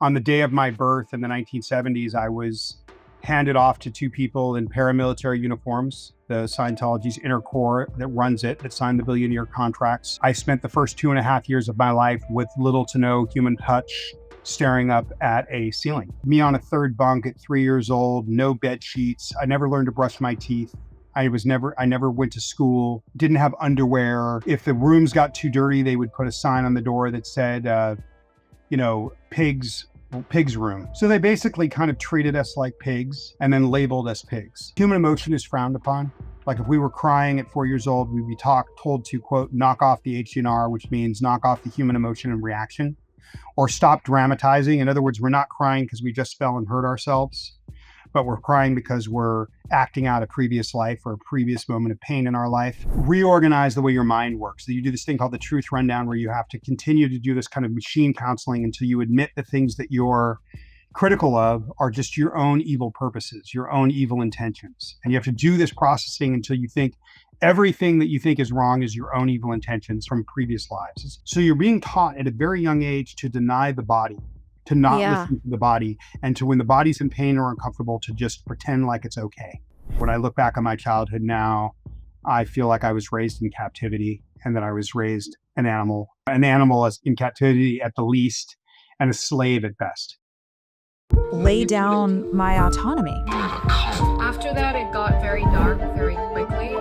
On the day of my birth in the 1970s, I was handed off to two people in paramilitary uniforms, the Scientology's inner core that runs it, that signed the billionaire contracts. I spent the first 2.5 years of my life with little to no human touch, staring up at a ceiling. Me on a third bunk at 3 years old, no bed sheets. I never learned to brush my teeth. I never went to school, didn't have underwear. If the rooms got too dirty, they would put a sign on the door that said, pigs room. So they basically kind of treated us like pigs and then labeled us pigs. Human emotion is frowned upon. Like if we were crying at 4 years old, we'd be told to, quote, knock off the HDNR, which means knock off the human emotion and reaction, or stop dramatizing. In other words, we're not crying because we just fell and hurt ourselves, but we're crying because we're acting out a previous life or a previous moment of pain in our life. Reorganize the way your mind works. So you do this thing called the truth rundown, where you have to continue to do this kind of machine counseling until you admit the things that you're critical of are just your own evil purposes, your own evil intentions. And you have to do this processing until you think everything that you think is wrong is your own evil intentions from previous lives. So you're being taught at a very young age to deny the body, to not listen to the body, and to, when the body's in pain or uncomfortable, to just pretend like it's okay. When I look back on my childhood now, I feel like I was raised in captivity and that I was raised an animal as in captivity at the least, and a slave at best. Lay down my autonomy. After that, it got very dark very quickly.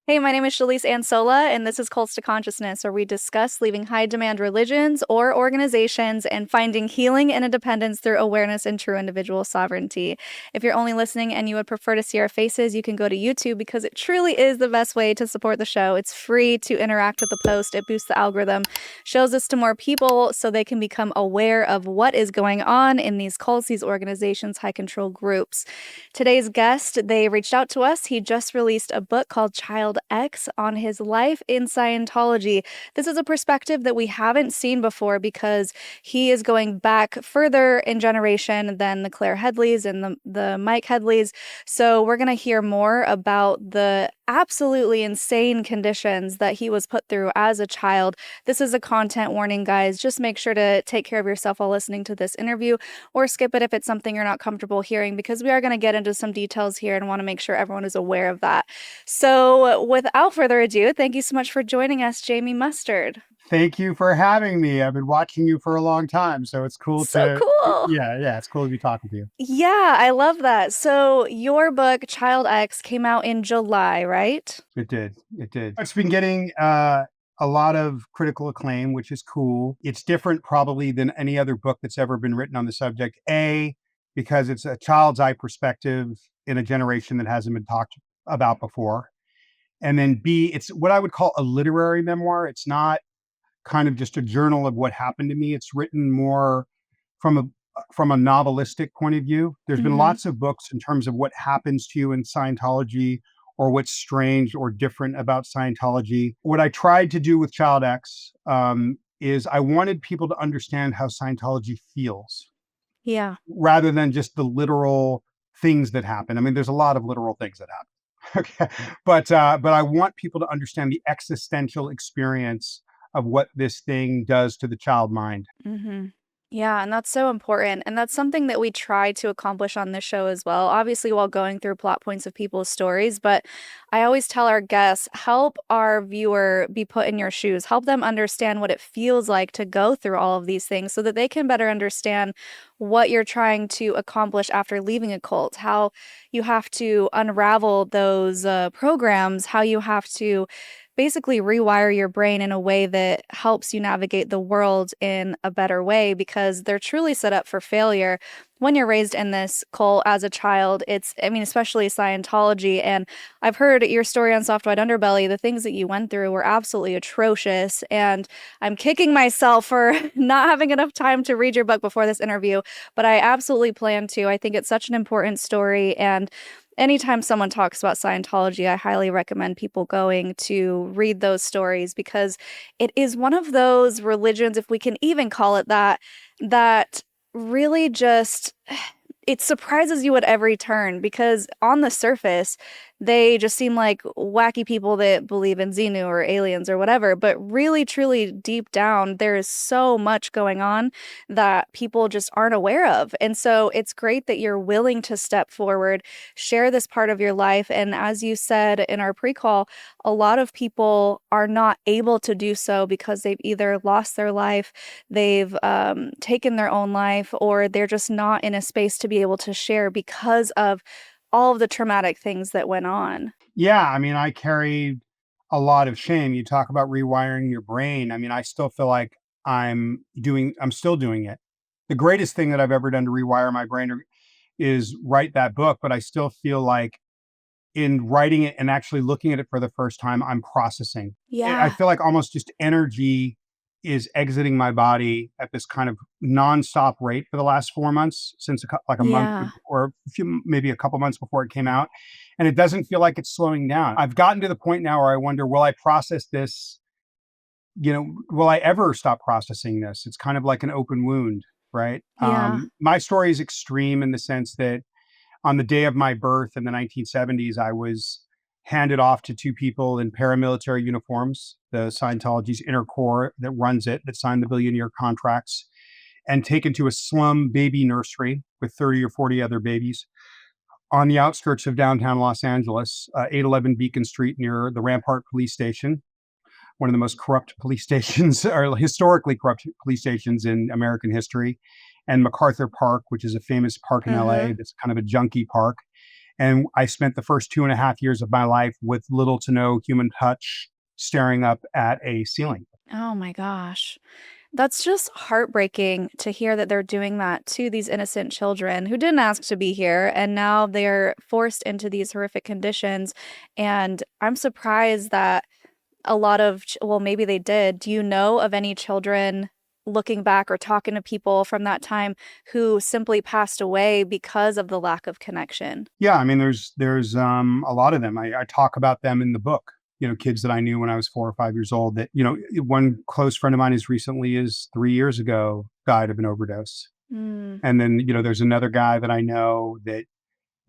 Hey, my name is Shalise Ansola, and this is Cults to Consciousness, where we discuss leaving high-demand religions or organizations and finding healing and independence through awareness and true individual sovereignty. If you're only listening and you would prefer to see our faces, you can go to YouTube, because it truly is the best way to support the show. It's free to interact with the post. It boosts the algorithm, shows us to more people so they can become aware of what is going on in these cults, these organizations, high-control groups. Today's guest, they reached out to us. He just released a book called ChIdren on his life in Scientology. This is a perspective that we haven't seen before, because he is going back further in generation than the Claire Headleys and the Mike Headleys. So we're going to hear more about the absolutely insane conditions that he was put through as a child. This is a content warning, guys. Just make sure to take care of yourself while listening to this interview, or skip it if it's something you're not comfortable hearing, because we are going to get into some details here and want to make sure everyone is aware of that. So without further ado, thank you so much for joining us, Jamie Mustard. Thank you for having me. I've been watching you for a long time, so it's cool cool. Yeah, it's cool to be talking to you. Yeah, I love that. So your book, ChIdren, came out in July, right? It did. It's been getting a lot of critical acclaim, which is cool. It's different probably than any other book that's ever been written on the subject. A, because it's a child's eye perspective in a generation that hasn't been talked about before. And then B, it's what I would call a literary memoir. It's not kind of just a journal of what happened to me. It's written more from a novelistic point of view. There's been lots of books in terms of what happens to you in Scientology, or what's strange or different about Scientology. What I tried to do with ChIdren is I wanted people to understand how Scientology feels. Yeah. Rather than just the literal things that happen. I mean, there's a lot of literal things that happen. Okay. But I want people to understand the existential experience of what this thing does to the child mind. Yeah, and that's so important. And that's something that we try to accomplish on this show as well, obviously while going through plot points of people's stories. But I always tell our guests, help our viewer be put in your shoes, help them understand what it feels like to go through all of these things, so that they can better understand what you're trying to accomplish after leaving a cult, how you have to unravel those programs, how you have to basically rewire your brain in a way that helps you navigate the world in a better way, because they're truly set up for failure when you're raised in this cult as a child. Especially Scientology. And I've heard your story on Soft White Underbelly. The things that you went through were absolutely atrocious. And I'm kicking myself for not having enough time to read your book before this interview, but I absolutely plan to. I think it's such an important story. And anytime someone talks about Scientology, I highly recommend people going to read those stories, because it is one of those religions, if we can even call it that, that really just, it surprises you at every turn, because on the surface, they just seem like wacky people that believe in Xenu or aliens or whatever. But really, truly, deep down, there is so much going on that people just aren't aware of. And so it's great that you're willing to step forward, share this part of your life. And as you said in our pre-call, a lot of people are not able to do so because they've either lost their life, they've taken their own life, or they're just not in a space to be able to share because of all of the traumatic things that went on. Yeah, I mean, I carried a lot of shame. You talk about rewiring your brain. I mean, I still feel like I'm still doing it. The greatest thing that I've ever done to rewire my brain is write that book, but I still feel like in writing it and actually looking at it for the first time, I'm processing. I Yeah. feel like almost just energy is exiting my body at this kind of nonstop rate for the last 4 months, since like a month Yeah. or maybe a couple months before it came out. And it doesn't feel like it's slowing down. I've gotten to the point now where I wonder, will I process this? Will I ever stop processing this? It's kind of like an open wound, right? Yeah. My story is extreme in the sense that on the day of my birth in the 1970s, I was handed off to two people in paramilitary uniforms, the Scientology's inner core that runs it, that signed the billion-year contracts, and taken to a slum baby nursery with 30 or 40 other babies on the outskirts of downtown Los Angeles, 811 Beacon Street near the Rampart Police Station, one of the most corrupt police stations, or historically corrupt police stations in American history, and MacArthur Park, which is a famous park in LA Uh-huh. that's kind of a junkie park. And I spent the first 2.5 years of my life with little to no human touch, staring up at a ceiling. Oh my gosh. That's just heartbreaking to hear that they're doing that to these innocent children who didn't ask to be here, and now they're forced into these horrific conditions. And I'm surprised that a lot of well, maybe they did. Do you know of any children looking back or talking to people from that time who simply passed away because of the lack of connection? Yeah, I mean, there's a lot of them. I talk about them in the book. Kids that I knew when I was 4 or 5 years old. That one close friend of mine as recently as 3 years ago died of an overdose. Mm. And then there's another guy that I know that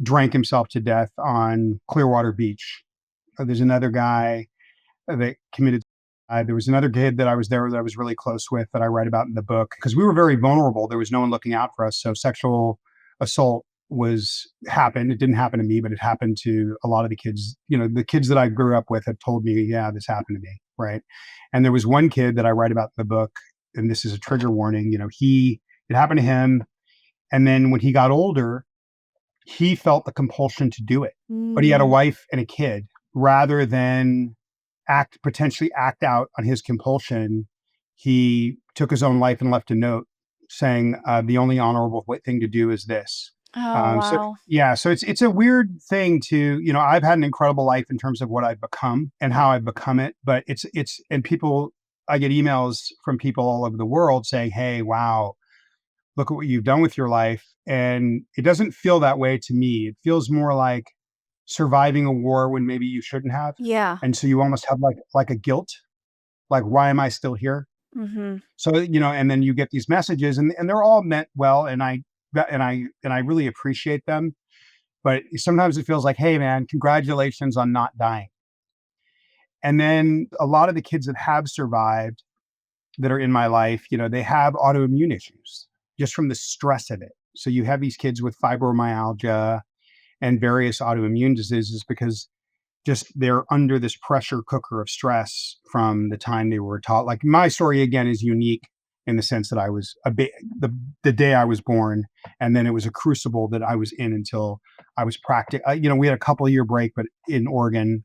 drank himself to death on Clearwater Beach. There's another guy that committed. There was another kid that I was there that I was really close with that I write about in the book because we were very vulnerable. There was no one looking out for us. So sexual assault happened. It didn't happen to me, but it happened to a lot of the kids. The kids that I grew up with have told me, yeah, this happened to me. Right. And there was one kid that I write about in the book, and this is a trigger warning. It happened to him. And then when he got older, he felt the compulsion to do it, but he had a Mm. wife and a kid. Rather than potentially act out on his compulsion, he took his own life and left a note saying, the only honorable thing to do is this. Oh, So wow. yeah, so it's a weird thing to, I've had an incredible life in terms of what I've become and how I've become it, but and people, I get emails from people all over the world saying, hey, wow, look at what you've done with your life. And it doesn't feel that way to me. It feels more like surviving a war when maybe you shouldn't have. Yeah. And so you almost have like a guilt, like, why am I still here? Mhm. So, and then you get these messages and they're all meant well. And I really appreciate them. But sometimes it feels like, hey man, congratulations on not dying. And then a lot of the kids that have survived that are in my life, they have autoimmune issues just from the stress of it. So you have these kids with fibromyalgia and various autoimmune diseases because just they're under this pressure cooker of stress from the time they were taught. Like my story again is unique in the sense that I was the day I was born, and then it was a crucible that I was in until I was we had a couple year break, but in Oregon,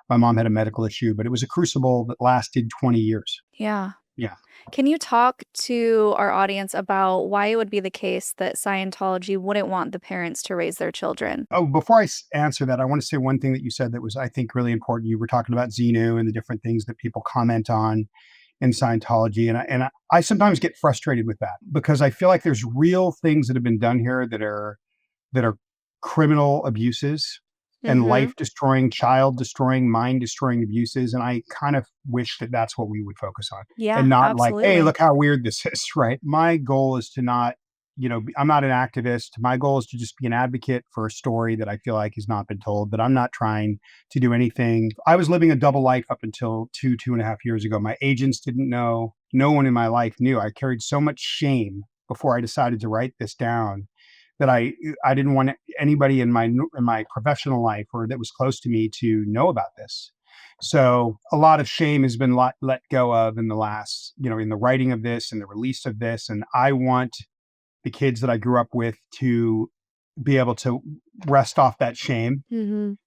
my mom had a medical issue, but it was a crucible that lasted 20 years. Yeah. Yeah. Can you talk to our audience about why it would be the case that Scientology wouldn't want the parents to raise their children? Oh, before I answer that, I want to say one thing that you said that was, I think, really important. You were talking about Xenu and the different things that people comment on in Scientology, and I sometimes get frustrated with that because I feel like there's real things that have been done here that are criminal abuses and Mhm. life destroying, child destroying, mind destroying abuses, and I kind of wish that that's what we would focus on, and Yeah, not like, hey, absolutely. look how weird this is. Right? My goal is to not I'm not an activist. My goal is to just be an advocate for a story that I feel like has not been told, but I'm not trying to do anything. I was living a double life up until 2.5 years ago. My agents didn't know. No one in my life knew. I carried so much shame before I decided to write this down that I didn't want anybody in my professional life or that was close to me to know about this. So a lot of shame has been let go of in the last, in the writing of this and the release of this. And I want the kids that I grew up with to be able to rest off that shame,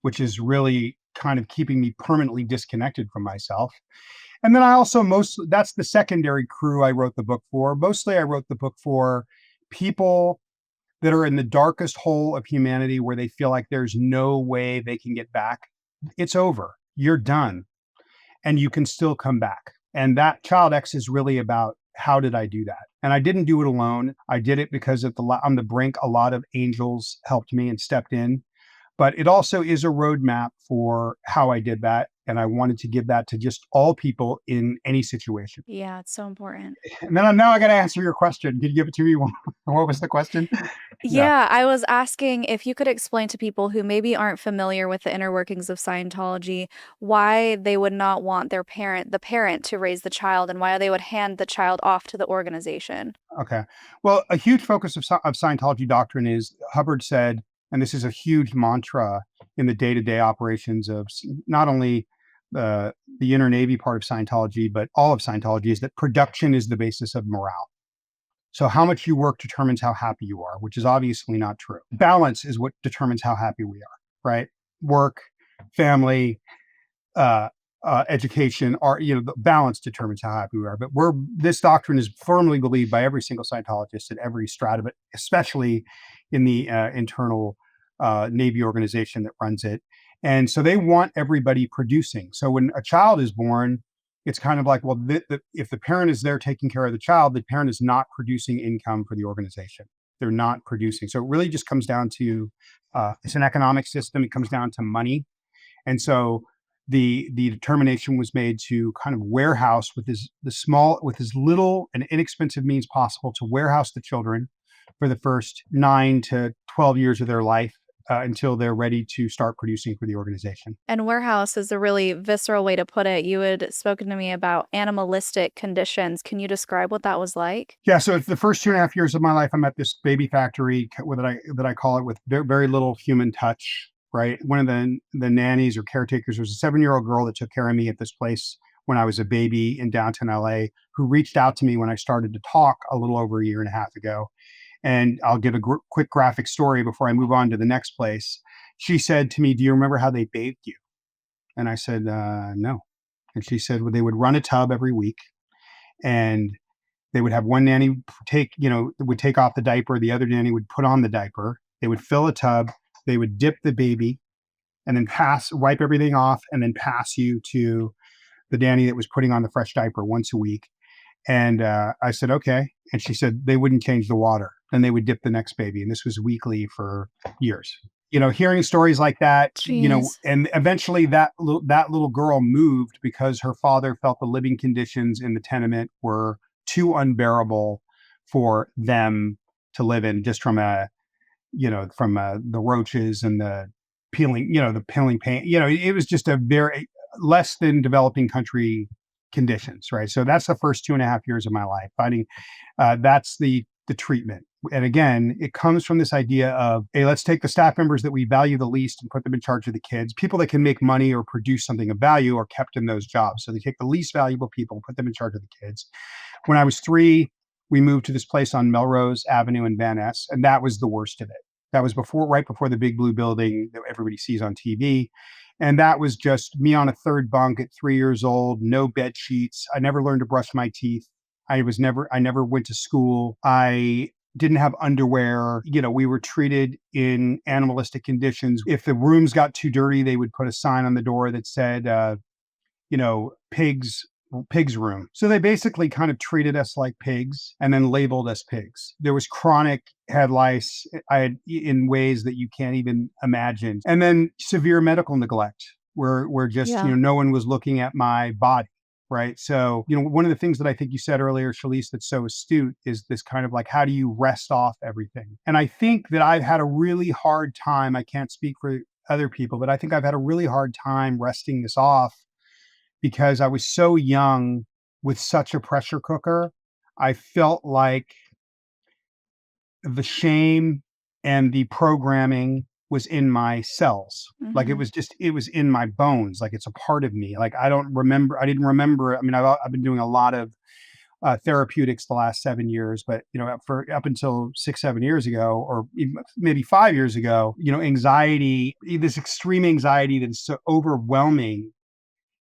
which is really kind of keeping me permanently disconnected from myself. And then I also that's the secondary crew I wrote the book for. Mostly I wrote the book for people that are in the darkest hole of humanity where they feel like there's no way they can get back. It's over. You're done. And you can still come back. And that Child X is really about how did I do that? And I didn't do it alone. I did it because on the brink, a lot of angels helped me and stepped in. But it also is a roadmap for how I did that. And I wanted to give that to just all people in any situation. Yeah, it's so important. And then now I got to answer your question. Can you give it to me? What was the question? Yeah, I was asking if you could explain to people who maybe aren't familiar with the inner workings of Scientology, why they would not want the parent to raise the child, and why they would hand the child off to the organization. Okay. Well, a huge focus of Scientology doctrine is Hubbard said, and this is a huge mantra in the day-to-day operations of not only the inner Navy part of Scientology, but all of Scientology, is that production is the basis of morale. So how much you work determines how happy you are, which is obviously not true. Balance is what determines how happy we are, right? Work, family, education, the balance determines how happy we are. But this doctrine is firmly believed by every single Scientologist at every strata, but especially in the internal Navy organization that runs it. And so they want everybody producing. So when a child is born, it's kind of like, well, if the parent is there taking care of the child, the parent is not producing income for the organization. They're not producing. So it really just comes down to, it's an economic system. It comes down to money. And so the determination was made to kind of warehouse with as little and inexpensive means possible to warehouse the children for the first 9 to 12 years of their life until they're ready to start producing for the organization. And warehouse is a really visceral way to put it. You had spoken to me about animalistic conditions. Can you describe what that was like? Yeah, so the first 2.5 years of my life, I'm at this baby factory that I call it, with very, very little human touch. Right, one of the nannies or caretakers was a 7-year-old girl that took care of me at this place when I was a baby in downtown LA, who reached out to me when I started to talk a little over a year and a half ago. And I'll give a quick graphic story before I move on to the next place. She said to me, "Do you remember how they bathed you?" And I said, "No." And she said, well, they would run a tub every week, and they would have one nanny would take off the diaper. The other nanny would put on the diaper. They would fill a tub. They would dip the baby and then wipe everything off, and then pass you to the nanny that was putting on the fresh diaper once a week. And I said, okay. And she said they wouldn't change the water. Then they would dip the next baby. And this was weekly for years. Hearing stories like that, Jeez. and eventually that little girl moved because her father felt the living conditions in the tenement were too unbearable for them to live in, just from the roaches and the peeling paint. It was just a very less than developing country conditions, right? So that's the first 2.5 years of my life. Finding that's the treatment. And again, it comes from this idea of, hey, let's take the staff members that we value the least and put them in charge of the kids. People that can make money or produce something of value are kept in those jobs. So they take the least valuable people, put them in charge of the kids. When I was 3, we moved to this place on Melrose Avenue in Van Ness, and that was the worst of it. That was right before the big blue building that everybody sees on TV. And that was just me on a third bunk at 3 years old, no bed sheets. I never learned to brush my teeth. I never went to school. I didn't have underwear. We were treated in animalistic conditions. If the rooms got too dirty, they would put a sign on the door that said, pig's room. So they basically kind of treated us like pigs and then labeled us pigs. There was chronic head lice in ways that you can't even imagine. And then severe medical neglect where just, Yeah. no one was looking at my body. right? So, one of the things that I think you said earlier, Shalise, that's so astute is this kind of like, how do you rest off everything? And I think that I've had a really hard time. I can't speak for other people, but I think I've had a really hard time resting this off because I was so young with such a pressure cooker. I felt like the shame and the programming was in my cells. Like it was in my bones. Like it's a part of me. Like I didn't remember. I mean, I've been doing a lot of therapeutics the last 7 years, but for up until 6-7 years ago, or even maybe 5 years ago, anxiety, this extreme anxiety that is so overwhelming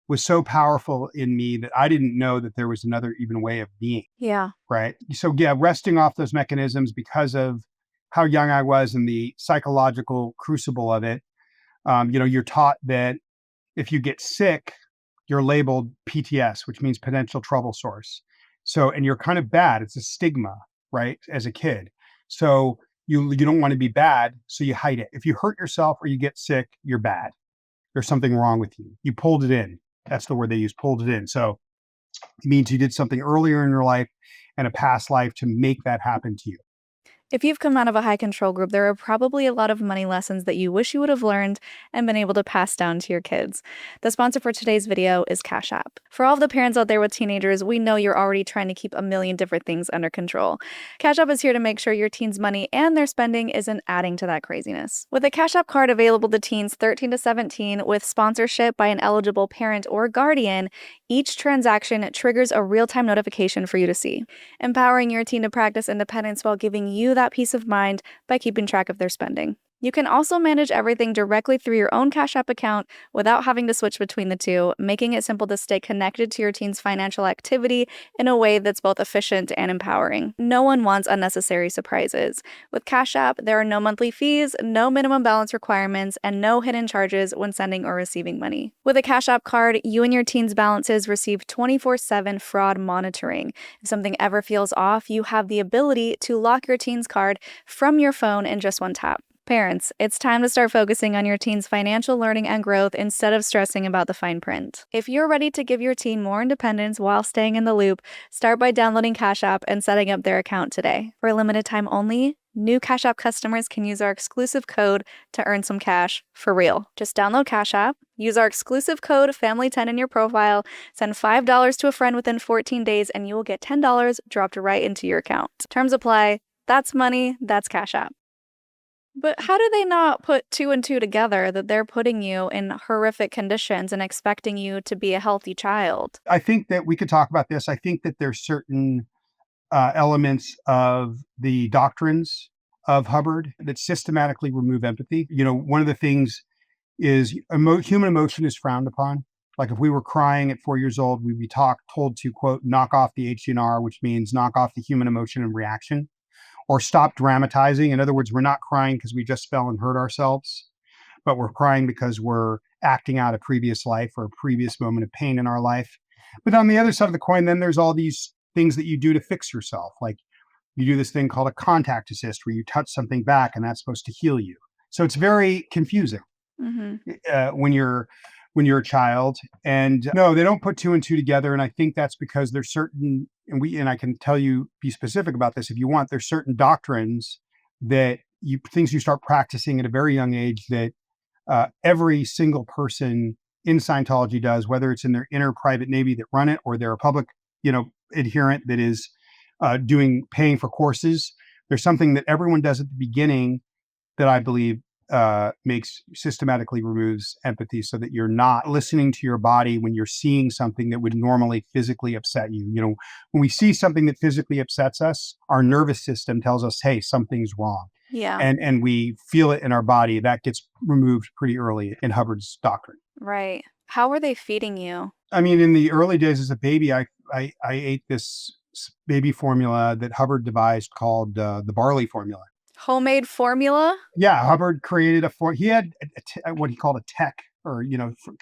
was so powerful in me that I didn't know that there was another even way of being. Yeah. Right. So yeah, resting off those mechanisms because of how young I was and the psychological crucible of it. You're taught that if you get sick, you're labeled PTS, which means potential trouble source. So, and you're kind of bad. It's a stigma, right? As a kid. So you don't want to be bad. So you hide it. If you hurt yourself or you get sick, you're bad. There's something wrong with you. You pulled it in. That's the word they use, pulled it in. So it means you did something earlier in your life and a past life to make that happen to you. If you've come out of a high control group, there are probably a lot of money lessons that you wish you would have learned and been able to pass down to your kids. The sponsor for today's video is Cash App. For all of the parents out there with teenagers, we know you're already trying to keep a million different things under control. Cash App is here to make sure your teens' money and their spending isn't adding to that craziness. With a Cash App card available to teens 13 to 17 with sponsorship by an eligible parent or guardian, each transaction triggers a real-time notification for you to see, empowering your teen to practice independence while giving you that peace of mind by keeping track of their spending. You can also manage everything directly through your own Cash App account without having to switch between the two, making it simple to stay connected to your teen's financial activity in a way that's both efficient and empowering. No one wants unnecessary surprises. With Cash App, there are no monthly fees, no minimum balance requirements, and no hidden charges when sending or receiving money. With a Cash App card, you and your teen's balances receive 24/7 fraud monitoring. If something ever feels off, you have the ability to lock your teen's card from your phone in just one tap. Parents, it's time to start focusing on your teen's financial learning and growth instead of stressing about the fine print. If you're ready to give your teen more independence while staying in the loop, start by downloading Cash App and setting up their account today. For a limited time only, new Cash App customers can use our exclusive code to earn some cash for real. Just download Cash App, use our exclusive code FAMILY10 in your profile, send $5 to a friend within 14 days, and you will get $10 dropped right into your account. Terms apply. That's money. That's Cash App. But how do they not put two and two together that they're putting you in horrific conditions and expecting you to be a healthy child? I think that we could talk about this. I think that there's certain elements of the doctrines of Hubbard that systematically remove empathy. One of the things is human emotion is frowned upon. Like if we were crying at 4 years old, we'd be told to, quote, knock off the HDNR, which means knock off the human emotion and reaction. Or stop dramatizing. In other words, we're not crying because we just fell and hurt ourselves, but we're crying because we're acting out a previous life or a previous moment of pain in our life. But on the other side of the coin, then there's all these things that you do to fix yourself. Like you do this thing called a contact assist where you touch something back and that's supposed to heal you. So it's very confusing when you're a child. And no, they don't put two and two together. And I think that's because there's certain, and I can tell you, be specific about this if you want, there's certain doctrines that things you start practicing at a very young age that every single person in Scientology does, whether it's in their inner private navy that run it or they're a public, adherent that is paying for courses. There's something that everyone does at the beginning that I believe systematically removes empathy so that you're not listening to your body when you're seeing something that would normally physically upset you. When we see something that physically upsets us, our nervous system tells us, hey, something's wrong. Yeah. And we feel it in our body. That gets removed pretty early in Hubbard's doctrine. Right. How were they feeding you? I mean, in the early days as a baby, I ate this baby formula that Hubbard devised called the barley formula. Homemade formula? Yeah, Hubbard created he had what he called a tech, or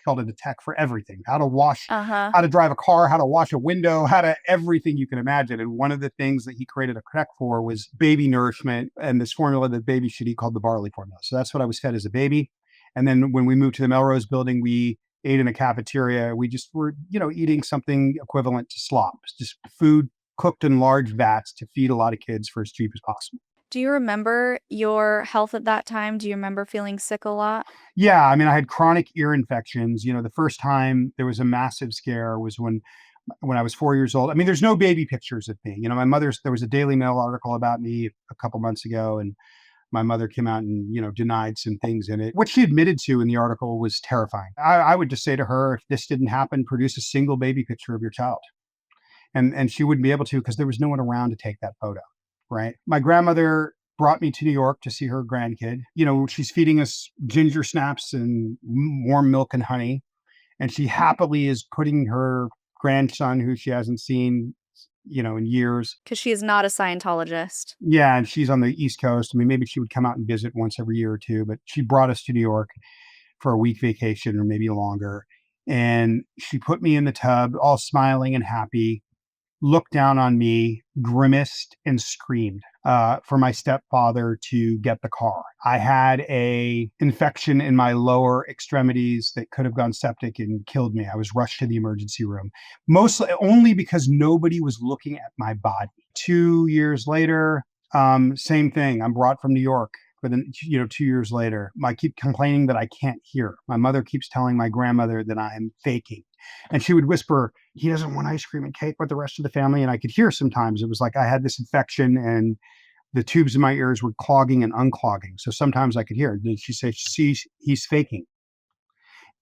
called it a tech for everything. How to wash, how to drive a car, how to wash a window, everything you can imagine. And one of the things that he created a tech for was baby nourishment and this formula that baby should eat called the barley formula. So that's what I was fed as a baby. And then when we moved to the Melrose building, we ate in a cafeteria. We just were, eating something equivalent to slop, just food cooked in large vats to feed a lot of kids for as cheap as possible. Do you remember your health at that time? Do you remember feeling sick a lot? Yeah, I mean, I had chronic ear infections. The first time there was a massive scare was when I was 4 years old. I mean, there's no baby pictures of me. My mother's, there was a Daily Mail article about me a couple months ago, and my mother came out and, denied some things in it. What she admitted to in the article was terrifying. I would just say to her, if this didn't happen, produce a single baby picture of your child. And she wouldn't be able to because there was no one around to take that photo, right? My grandmother brought me to New York to see her grandkid. She's feeding us ginger snaps and warm milk and honey. And she happily is putting her grandson, who she hasn't seen, in years. Because she is not a Scientologist. Yeah, and she's on the East Coast. I mean, maybe she would come out and visit once every year or two, but she brought us to New York for a week vacation or maybe longer. And she put me in the tub, all smiling and happy, looked down on me, grimaced, and screamed for my stepfather to get the car. I had a infection in my lower extremities that could have gone septic and killed me. I was rushed to the emergency room, mostly only because nobody was looking at my body. 2 years later, same thing. I'm brought from New York. But then, 2 years later, I keep complaining that I can't hear. My mother keeps telling my grandmother that I am faking. And she would whisper, he doesn't want ice cream and cake with the rest of the family. And I could hear sometimes. It was like I had this infection and the tubes in my ears were clogging and unclogging. So sometimes I could hear. Did she say, see, he's faking?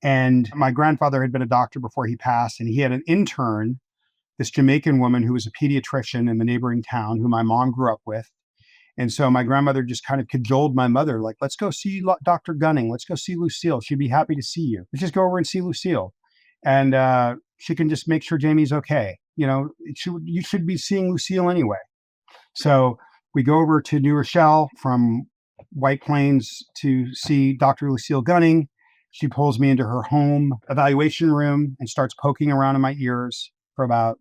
And my grandfather had been a doctor before he passed. And he had an intern, this Jamaican woman who was a pediatrician in the neighboring town, who my mom grew up with. And so my grandmother just kind of cajoled my mother, like, let's go see Dr. Gunning. Let's go see Lucille. She'd be happy to see you. Let's just go over and see Lucille. And she can just make sure Jamie's okay. You should be seeing Lucille anyway. So we go over to New Rochelle from White Plains to see Dr. Lucille Gunning. She pulls me into her home evaluation room and starts poking around in my ears for about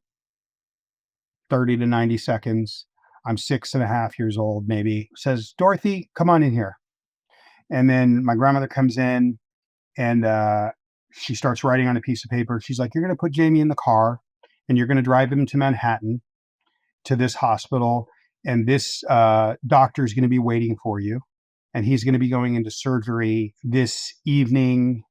30 to 90 seconds. I'm 6.5 years old, maybe. Says, Dorothy, come on in here. And then my grandmother comes in and she starts writing on a piece of paper. She's like, you're going to put Jamie in the car and you're going to drive him to Manhattan to this hospital. And this doctor is going to be waiting for you. And he's going to be going into surgery this evening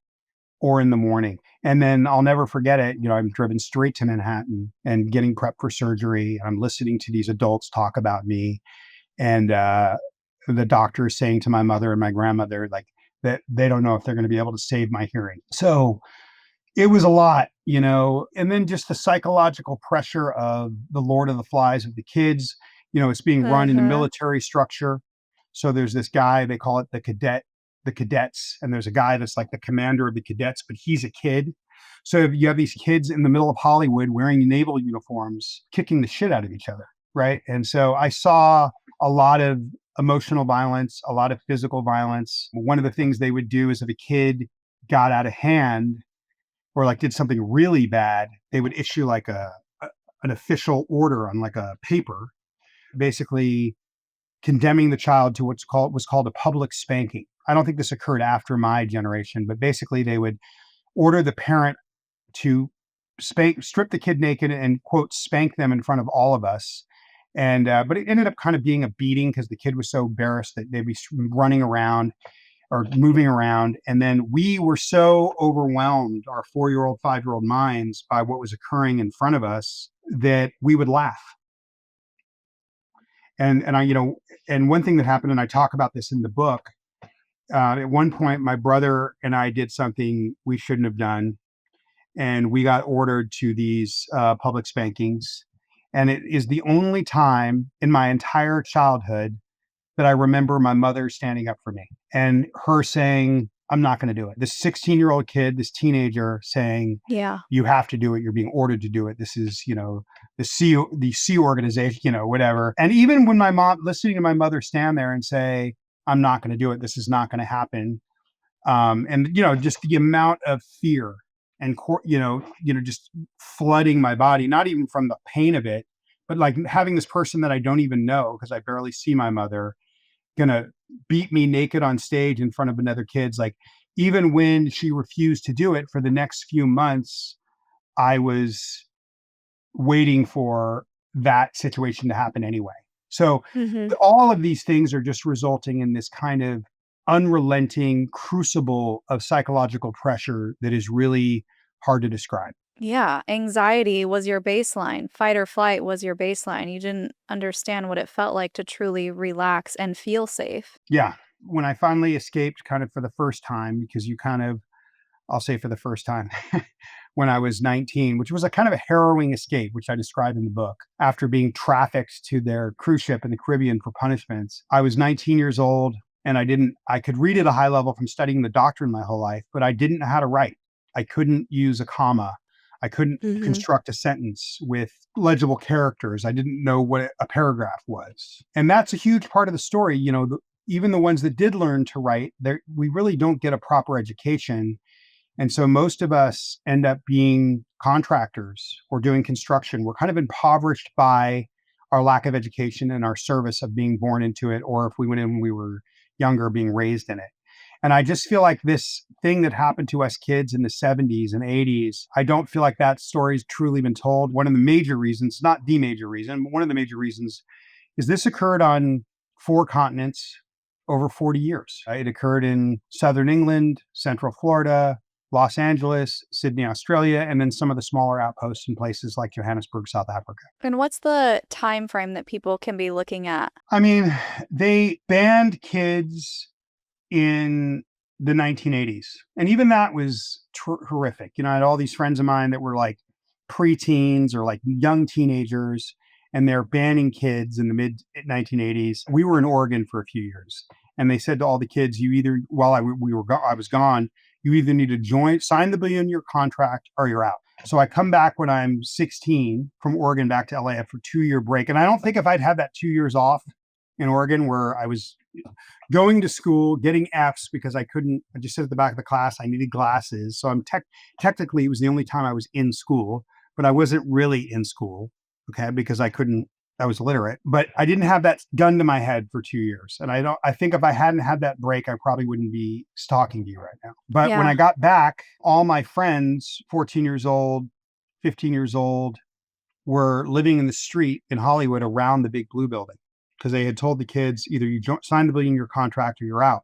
or in the morning. And then I'll never forget it. I'm driven straight to Manhattan and getting prepped for surgery. I'm listening to these adults talk about me. And the doctor is saying to my mother and my grandmother, like, that they don't know if they're going to be able to save my hearing. So it was a lot, and then just the psychological pressure of the Lord of the Flies of the kids. It's being run in a military structure. So there's this guy, they call it the cadets. And there's a guy that's like the commander of the cadets, but he's a kid. So you have these kids in the middle of Hollywood wearing naval uniforms, kicking the shit out of each other. Right. And so I saw a lot of emotional violence, a lot of physical violence. One of the things they would do is if a kid got out of hand or like did something really bad, they would issue like an official order on like a paper, basically condemning the child to was called a public spanking. I don't think this occurred after my generation, but basically they would order the parent to strip the kid naked and, quote, spank them in front of all of us. And but it ended up kind of being a beating because the kid was so embarrassed that they'd be running around or moving around. And then we were so overwhelmed, our 4-year-old, 5-year-old minds, by what was occurring in front of us that we would laugh. And one thing that happened, and I talk about this in the book, at one point, my brother and I did something we shouldn't have done. And we got ordered to these public spankings. And it is the only time in my entire childhood that I remember my mother standing up for me and her saying, I'm not going to do it. This 16-year-old kid, this teenager saying, yeah, you have to do it. You're being ordered to do it. This is, the C organization, whatever. And even when my mom, listening to my mother stand there and say, I'm not going to do it. This is not going to happen. And, just the amount of fear and, just flooding my body, not even from the pain of it, but like having this person that I don't even know, because I barely see my mother, gonna beat me naked on stage in front of another kid's like, even when she refused to do it for the next few months, I was waiting for that situation to happen anyway. So Mm-hmm. all of these things are just resulting in this kind of unrelenting crucible of psychological pressure that is really hard to describe. Yeah, anxiety was your baseline. Fight or flight was your baseline. You didn't understand what it felt like to truly relax and feel safe. Yeah. When I finally escaped kind of for the first time, because you kind of, I'll say for the first time, when I was 19, which was a kind of a harrowing escape, which I describe in the book, after being trafficked to their cruise ship in the Caribbean for punishments. I was 19 years old and I could read at a high level from studying the doctrine my whole life, but I didn't know how to write. I couldn't use a comma. I couldn't Mm-hmm. construct a sentence with legible characters. I didn't know what a paragraph was. And that's a huge part of the story. Even the ones that did learn to write, we really don't get a proper education, and so most of us end up being contractors or doing construction. We're kind of impoverished by our lack of education and our service of being born into it, or if we went in when we were younger, being raised in it. And I just feel like this thing that happened to us kids in the 70s and 80s, I don't feel like that story's truly been told. One of the major reasons, not the major reason, but one of the major reasons is this occurred on 4 continents over 40 years. It occurred in southern England, central Florida, Los Angeles, Sydney, Australia, and then some of the smaller outposts in places like Johannesburg, South Africa. And what's the time frame that people can be looking at? I mean, they banned kids in the 1980s, and even that was horrific. I had all these friends of mine that were like preteens or like young teenagers, and they're banning kids in the mid 1980s. We were in Oregon for a few years, and they said to all the kids, "You either while I was gone, you either need to sign the billion-year contract, or you're out." So I come back when I'm 16 from Oregon back to LA after a 2-year break, and I don't think if I'd had that 2 years off in Oregon where I was going to school, getting Fs because I just sit at the back of the class. I needed glasses. So technically it was the only time I was in school, but I wasn't really in school. Okay. Because I was illiterate, but I didn't have that gun to my head for 2 years. And I think if I hadn't had that break, I probably wouldn't be talking to you right now. But when Yeah. I got back, all my friends, 14 years old, 15 years old, were living in the street in Hollywood around the Big Blue building, because they had told the kids either you sign the billion-year contract or you're out.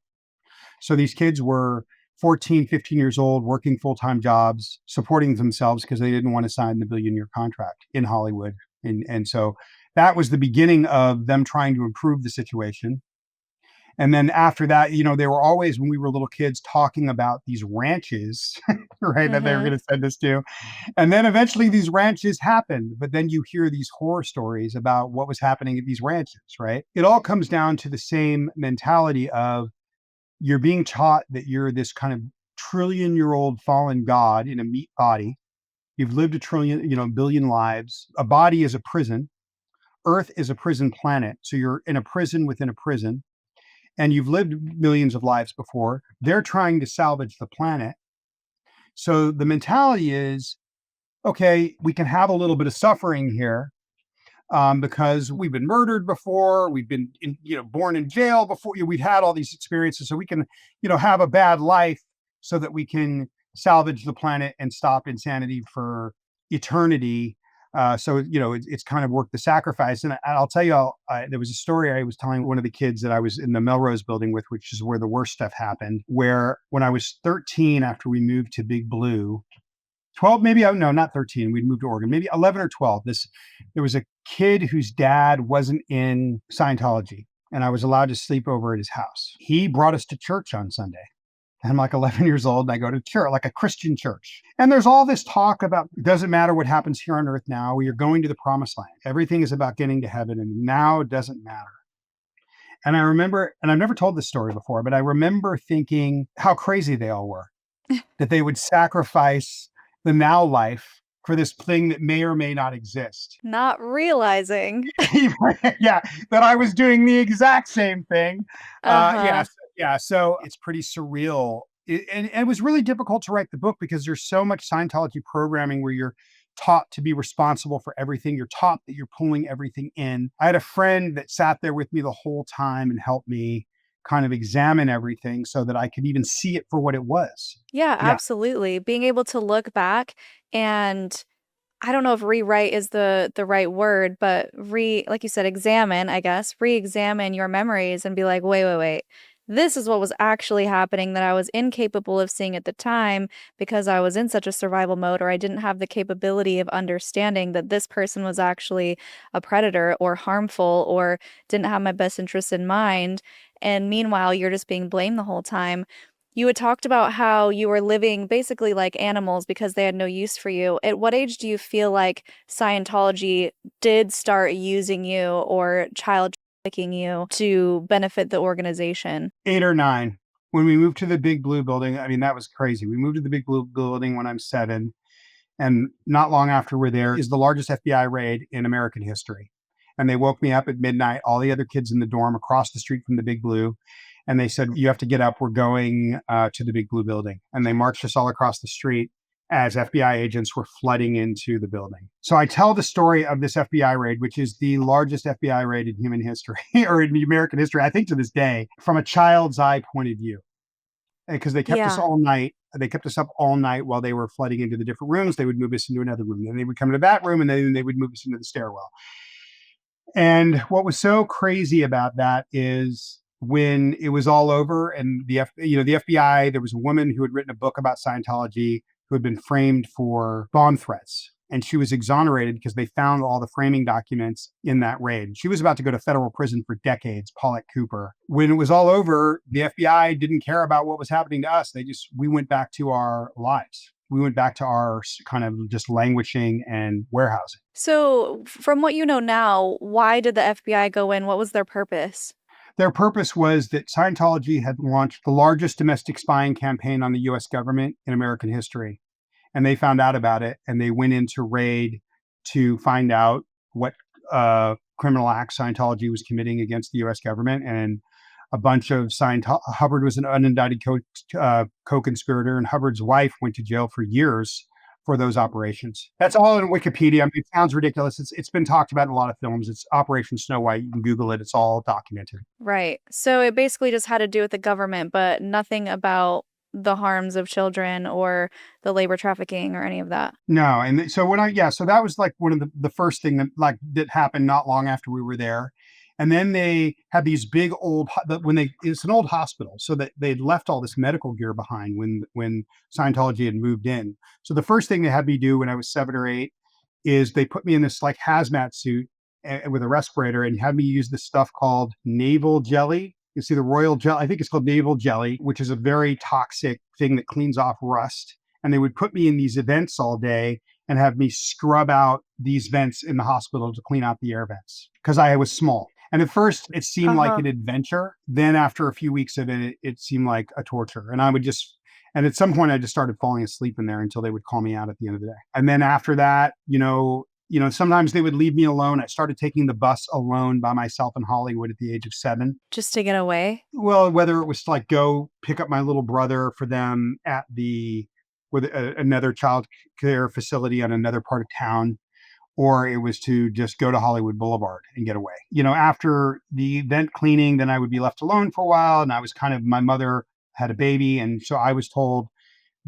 So these kids were 14, 15 years old, working full-time jobs, supporting themselves because they didn't want to sign the billion-year contract in Hollywood. And so that was the beginning of them trying to improve the situation. And then after that, they were always, when we were little kids, talking about these ranches, right, that they were Mm-hmm. going to send us to. And then eventually these ranches happened, but then you hear these horror stories about what was happening at these ranches, right? It all comes down to the same mentality of you're being taught that you're this kind of trillion-year-old fallen god in a meat body. You've lived a billion lives. A body is a prison. Earth is a prison planet. So you're in a prison within a prison, and you've lived millions of lives before. They're trying to salvage the planet. So the mentality is, okay, we can have a little bit of suffering here, because we've been murdered before, we've been born in jail before, we've had all these experiences, so we can have a bad life so that we can salvage the planet and stop insanity for eternity. So it's kind of worth the sacrifice. And I'll tell you, there was a story I was telling one of the kids that I was in the Melrose building with, which is where the worst stuff happened, where when I was 13, after we moved to Big Blue, 12, maybe, no, not 13. We'd moved to Oregon, maybe 11 or 12. There was a kid whose dad wasn't in Scientology, and I was allowed to sleep over at his house. He brought us to church on Sunday. I'm like 11 years old, and I go to church, like a Christian church. And there's all this talk about, it doesn't matter what happens here on earth now. We are going to the promised land. Everything is about getting to heaven, and now it doesn't matter. And I remember, and I've never told this story before, but I remember thinking how crazy they all were, that they would sacrifice the now life for this thing that may or may not exist. Not realizing. Yeah, that I was doing the exact same thing. Uh-huh. Yeah. So it's pretty surreal. And it was really difficult to write the book because there's so much Scientology programming where you're taught to be responsible for everything. You're taught that you're pulling everything in. I had a friend that sat there with me the whole time and helped me. kind of examine everything so that I could even see it for what it was. Yeah, Yeah. absolutely. Being able to look back and I don't know if rewrite is the right word, but like you said, examine, I guess, re-examine your memories and be like, wait, wait, wait. This is what was actually happening that I was incapable of seeing at the time because I was in such a survival mode, or I didn't have the capability of understanding that this person was actually a predator or harmful or didn't have my best interests in mind. And meanwhile, you're just being blamed the whole time. You had talked about how you were living basically like animals because they had no use for you. At what age do you feel like Scientology did start using you or child trafficking you to benefit the organization? 8 or 9. When we moved to the Big Blue building, I mean, that was crazy. We moved to the Big Blue building when I'm 7, and not long after we're there is the largest FBI raid in American history. And they woke me up at midnight, all the other kids in the dorm across the street from the Big Blue, and they said, "You have to get up. We're going to the Big Blue building." And they marched us all across the street as FBI agents were flooding into the building. So I tell the story of this FBI raid, which is the largest FBI raid in human history or in American history, I think to this day, from a child's eye point of view. Because they kept us Yeah. all night. They kept us up all night while they were flooding into the different rooms. They would move us into another room. Then they would come to that room and then they would move us into the stairwell. And what was so crazy about that is when it was all over and the FBI, there was a woman who had written a book about Scientology who had been framed for bomb threats. And she was exonerated because they found all the framing documents in that raid. She was about to go to federal prison for decades, Paulette Cooper. When it was all over, the FBI didn't care about what was happening to us. We went back to our lives. We went back to our kind of just languishing and warehousing. So, from what you know now, why did the FBI go in? What was their purpose? Their purpose was that Scientology had launched the largest domestic spying campaign on the US government in American history. And they found out about it and they went into raid to find out what criminal acts Scientology was committing against the US government. And a bunch of Hubbard was an unindicted co-conspirator, and Hubbard's wife went to jail for years for those operations. That's all in Wikipedia. I mean, it sounds ridiculous. It's been talked about in a lot of films. It's Operation Snow White. You can Google it. It's all documented. Right. So it basically just had to do with the government, but nothing about the harms of children or the labor trafficking or any of that. No, and so so that was like one of the first thing that happened not long after we were there. And then they had these big it's an old hospital, so that they'd left all this medical gear behind when Scientology had moved in. So the first thing they had me do when I was 7 or 8 is they put me in this like hazmat suit with a respirator and had me use this stuff called naval jelly. You see the royal jelly, I think it's called naval jelly, which is a very toxic thing that cleans off rust. And they would put me in these vents all day and have me scrub out these vents in the hospital to clean out the air vents because I was small. And at first it seemed like an adventure. Then after a few weeks of it, it seemed like a torture. And and at some point I just started falling asleep in there until they would call me out at the end of the day. And then after that, sometimes they would leave me alone. I started taking the bus alone by myself in Hollywood at the age of 7. Just to get away? Well, whether it was to like go pick up my little brother for them with another child care facility on another part of town, or it was to just go to Hollywood Boulevard and get away. After the vent cleaning, then I would be left alone for a while. And my mother had a baby. And so I was told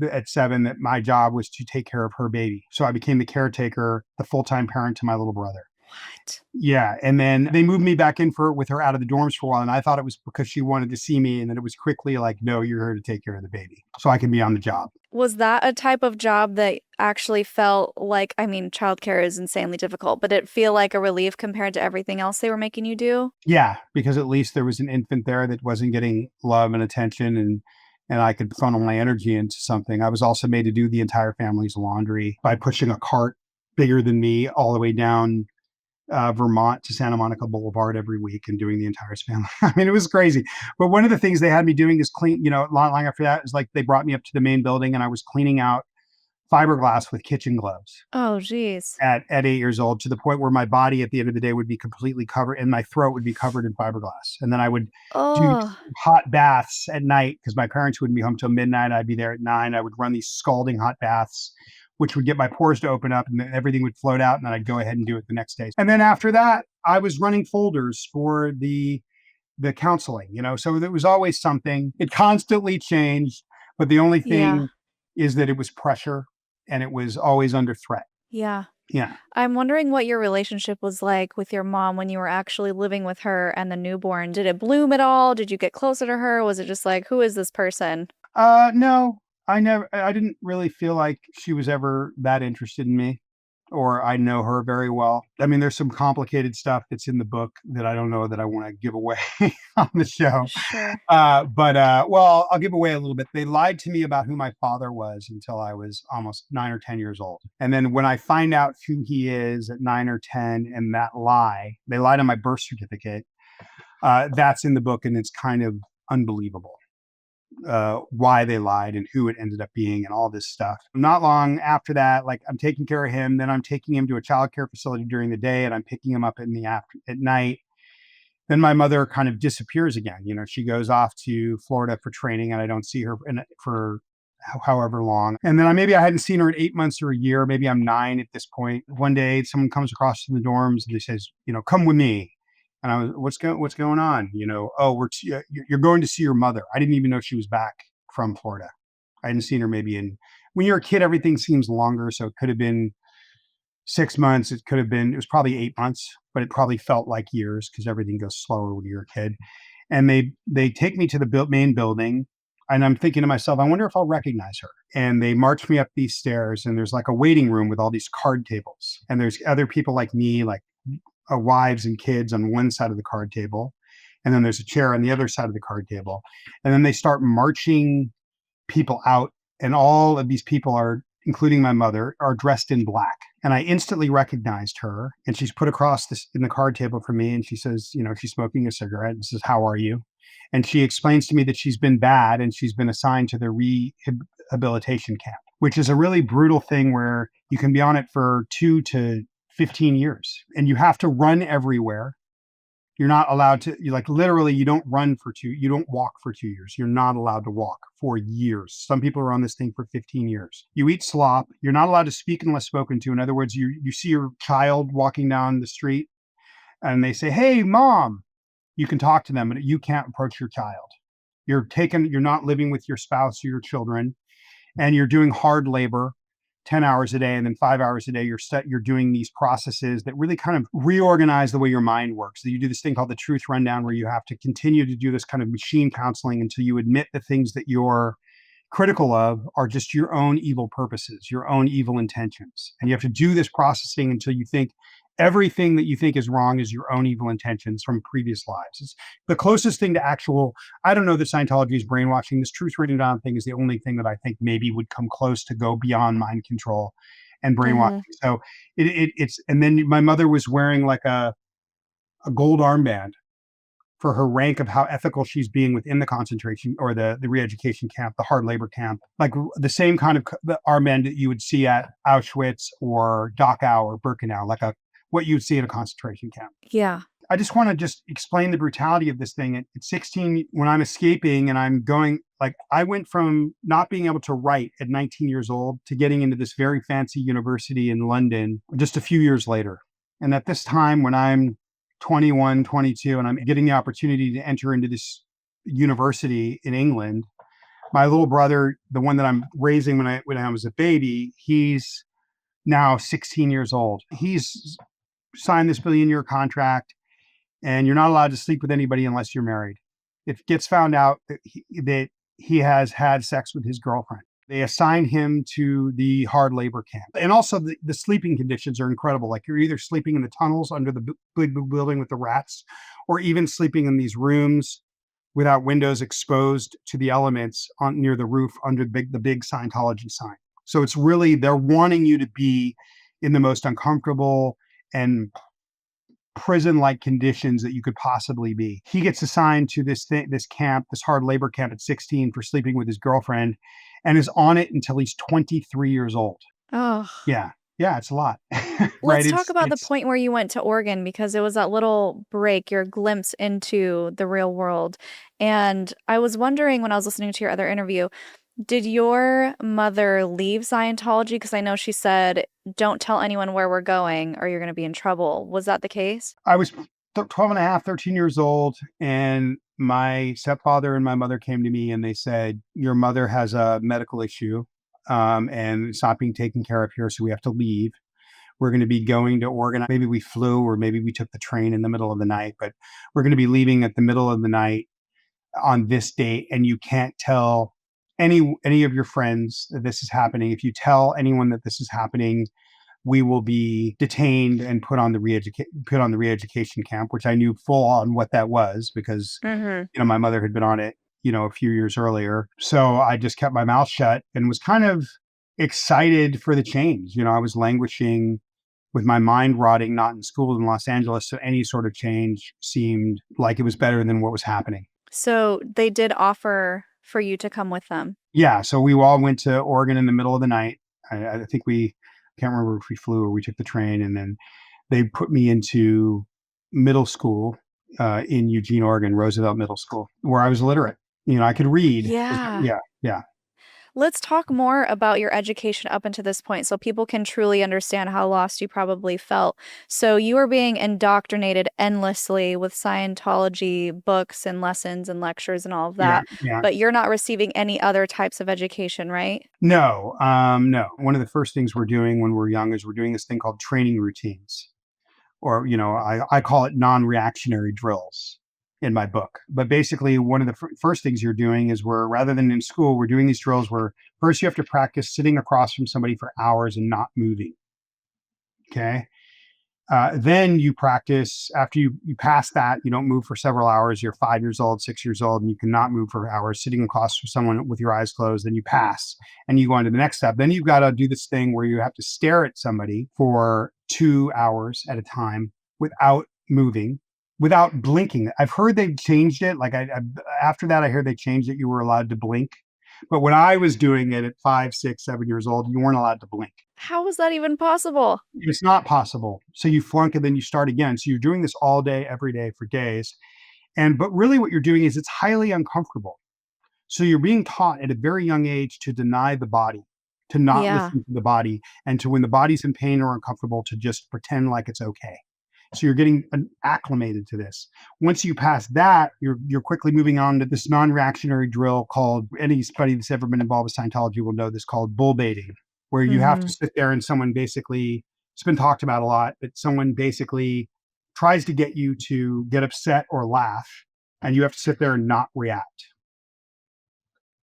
at 7 that my job was to take care of her baby. So I became the caretaker, the full-time parent to my little brother. What? Yeah. And then they moved me back in with her out of the dorms for a while. And I thought it was because she wanted to see me. And then it was quickly like, no, you're here to take care of the baby so I can be on the job. Was that a type of job that actually felt like, I mean, childcare is insanely difficult, but it feel like a relief compared to everything else they were making you do? Yeah, because at least there was an infant there that wasn't getting love and attention and I could funnel my energy into something. I was also made to do the entire family's laundry by pushing a cart bigger than me all the way down Vermont to Santa Monica Boulevard every week and doing the entire family. I mean, it was crazy. But one of the things they had me doing is clean, long after that is like they brought me up to the main building and I was cleaning out fiberglass with kitchen gloves. Oh, geez. At 8 years old, to the point where my body at the end of the day would be completely covered and my throat would be covered in fiberglass. And then I would do hot baths at night because my parents wouldn't be home till midnight. I'd be there at 9. I would run these scalding hot baths, which would get my pores to open up and then everything would float out. And then I'd go ahead and do it the next day. And then after that, I was running folders for the the counseling, so there was always something. It constantly changed, but the only Yeah. thing is that it was pressure and it was always under threat. Yeah. Yeah. I'm wondering what your relationship was like with your mom when you were actually living with her and the newborn. Did it bloom at all? Did you get closer to her? Was it just like, who is this person? No, I didn't really feel like she was ever that interested in me, or I know her very well. I mean, there's some complicated stuff that's in the book that I don't know that I want to give away on the show. Sure. Well, I'll give away a little bit. They lied to me about who my father was until I was almost 9 or 10 years old. And then when I find out who he is at 9 or 10, and that lie, they lied on my birth certificate. That's in the book, and it's kind of unbelievable. Why they lied and who it ended up being and all this stuff. Not long after that, like, I'm taking care of him, then I'm taking him to a child care facility during the day, and I'm picking him up at night. Then my mother kind of disappears again. She goes off to Florida for training, and I don't see her for however long. And then maybe I hadn't seen her in 8 months or a year. Maybe I'm 9 at this point. One day, someone comes across from the dorms and they says, come with me. And I was, what's going on? Oh, you're going to see your mother. I didn't even know she was back from Florida. I hadn't seen her when you're a kid, everything seems longer. So it could have been 6 months. It was probably 8 months, but it probably felt like years because everything goes slower when you're a kid. And they take me to the main building, and I'm thinking to myself, I wonder if I'll recognize her. And they march me up these stairs, and there's like a waiting room with all these card tables. And there's other people like me, like wives and kids on one side of the card table. And then there's a chair on the other side of the card table. And then they start marching people out. And all of these people including my mother, are dressed in black. And I instantly recognized her. And she's put across this in the card table for me. And she says, she's smoking a cigarette and says, how are you? And she explains to me that she's been bad and she's been assigned to the rehabilitation camp, which is a really brutal thing where you can be on it for 2 to 15 years and you have to run everywhere. You're not allowed to, literally, you don't walk for 2 years. You're not allowed to walk for years. Some people are on this thing for 15 years. You eat slop. You're not allowed to speak unless spoken to. In other words, you see your child walking down the street and they say, hey, mom, you can talk to them, but you can't approach your child. You're not living with your spouse or your children, and you're doing hard labor. 10 hours a day and then 5 hours a day, you're doing these processes that really kind of reorganize the way your mind works. So you do this thing called the truth rundown, where you have to continue to do this kind of machine counseling until you admit the things that you're critical of are just your own evil purposes, your own evil intentions. And you have to do this processing until you think everything that you think is wrong is your own evil intentions from previous lives. It's the closest thing to actual, I don't know that Scientology is brainwashing. This truth written down thing is the only thing that I think maybe would come close to go beyond mind control and brainwashing. So it's, and then my mother was wearing like a gold armband for her rank of how ethical she's being within the concentration or the re-education camp, the hard labor camp, like the same kind of armband that you would see at Auschwitz or Dachau or Birkenau, like what you'd see at a concentration camp. Yeah. I just want to explain the brutality of this thing. At 16, when I'm escaping and I'm going, I went from not being able to write at 19 years old to getting into this very fancy university in London just a few years later. And at this time, when I'm 21, 22, and I'm getting the opportunity to enter into this university in England, my little brother, the one that I'm raising when I was a baby, he's now 16 years old. He's signed this billion-year contract, and you're not allowed to sleep with anybody unless you're married. It gets found out that he has had sex with his girlfriend. They assign him to the hard labor camp. And also the sleeping conditions are incredible. Like, you're either sleeping in the tunnels under the big building with the rats, or even sleeping in these rooms without windows, exposed to the elements near the roof under the big Scientology sign. So it's really, they're wanting you to be in the most uncomfortable and prison-like conditions that you could possibly be. He gets assigned to this camp, this hard labor camp at 16 for sleeping with his girlfriend, and is on it until he's 23 years old. Oh. Yeah, it's a lot. Let's talk about the point where you went to Oregon, because it was that little break, your glimpse into the real world. And I was wondering, when I was listening to your other interview, did your mother leave Scientology? Because I know she said, don't tell anyone where we're going or you're going to be in trouble. Was that the case? I was 12 and a half, 13 years old. And my stepfather and my mother came to me and they said, your mother has a medical issue and it's not being taken care of here. So we have to leave. We're going to be going to Oregon. Maybe we flew or maybe we took the train in the middle of the night, but we're going to be leaving at the middle of the night on this date. And you can't tell any of your friends that this is happening. If you tell anyone that this is happening, we will be detained and put on the re-education camp, which I knew full on what that was because, my mother had been on it, a few years earlier. So I just kept my mouth shut and was kind of excited for the change. I was languishing with my mind rotting, not in school in Los Angeles. So any sort of change seemed like it was better than what was happening. So they did offer for you to come with them. Yeah. So we all went to Oregon in the middle of the night. I think can't remember if we flew or we took the train, and then they put me into middle school in Eugene, Oregon, Roosevelt Middle School, where I was illiterate. I could read. Yeah. Yeah. Let's talk more about your education up until this point so people can truly understand how lost you probably felt. So you were being indoctrinated endlessly with Scientology books and lessons and lectures and all of that, Yeah. but you're not receiving any other types of education, right? No. No. One of the first things we're doing when we're young is we're doing this thing called training routines, or I call it non-reactionary drills in my book. But basically, one of the first things you're doing is rather than in school, we're doing these drills where first you have to practice sitting across from somebody for hours and not moving. Okay. Then you practice after you pass that, you don't move for several hours. You're 5 years old, 6 years old, and you cannot move for hours sitting across from someone with your eyes closed. Then you pass and you go on to the next step. Then you've got to do this thing where you have to stare at somebody for 2 hours at a time without moving, without blinking. I've heard they've changed it. Like after that, I heard they changed it. You were allowed to blink. But when I was doing it at 5, 6, 7 years old, you weren't allowed to blink. How is that even possible? It's not possible. So you flunk and then you start again. So you're doing this all day, every day for days. But really what you're doing is it's highly uncomfortable. So you're being taught at a very young age to deny the body, to not listen to the body, and to when the body's in pain or uncomfortable, to just pretend like it's okay. So you're getting acclimated to this. Once you pass that, you're quickly moving on to this non-reactionary drill called, anybody that's ever been involved with Scientology will know this, called bull baiting, where you have to sit there and someone basically, it's been talked about a lot, but someone basically tries to get you to get upset or laugh, and you have to sit there and not react.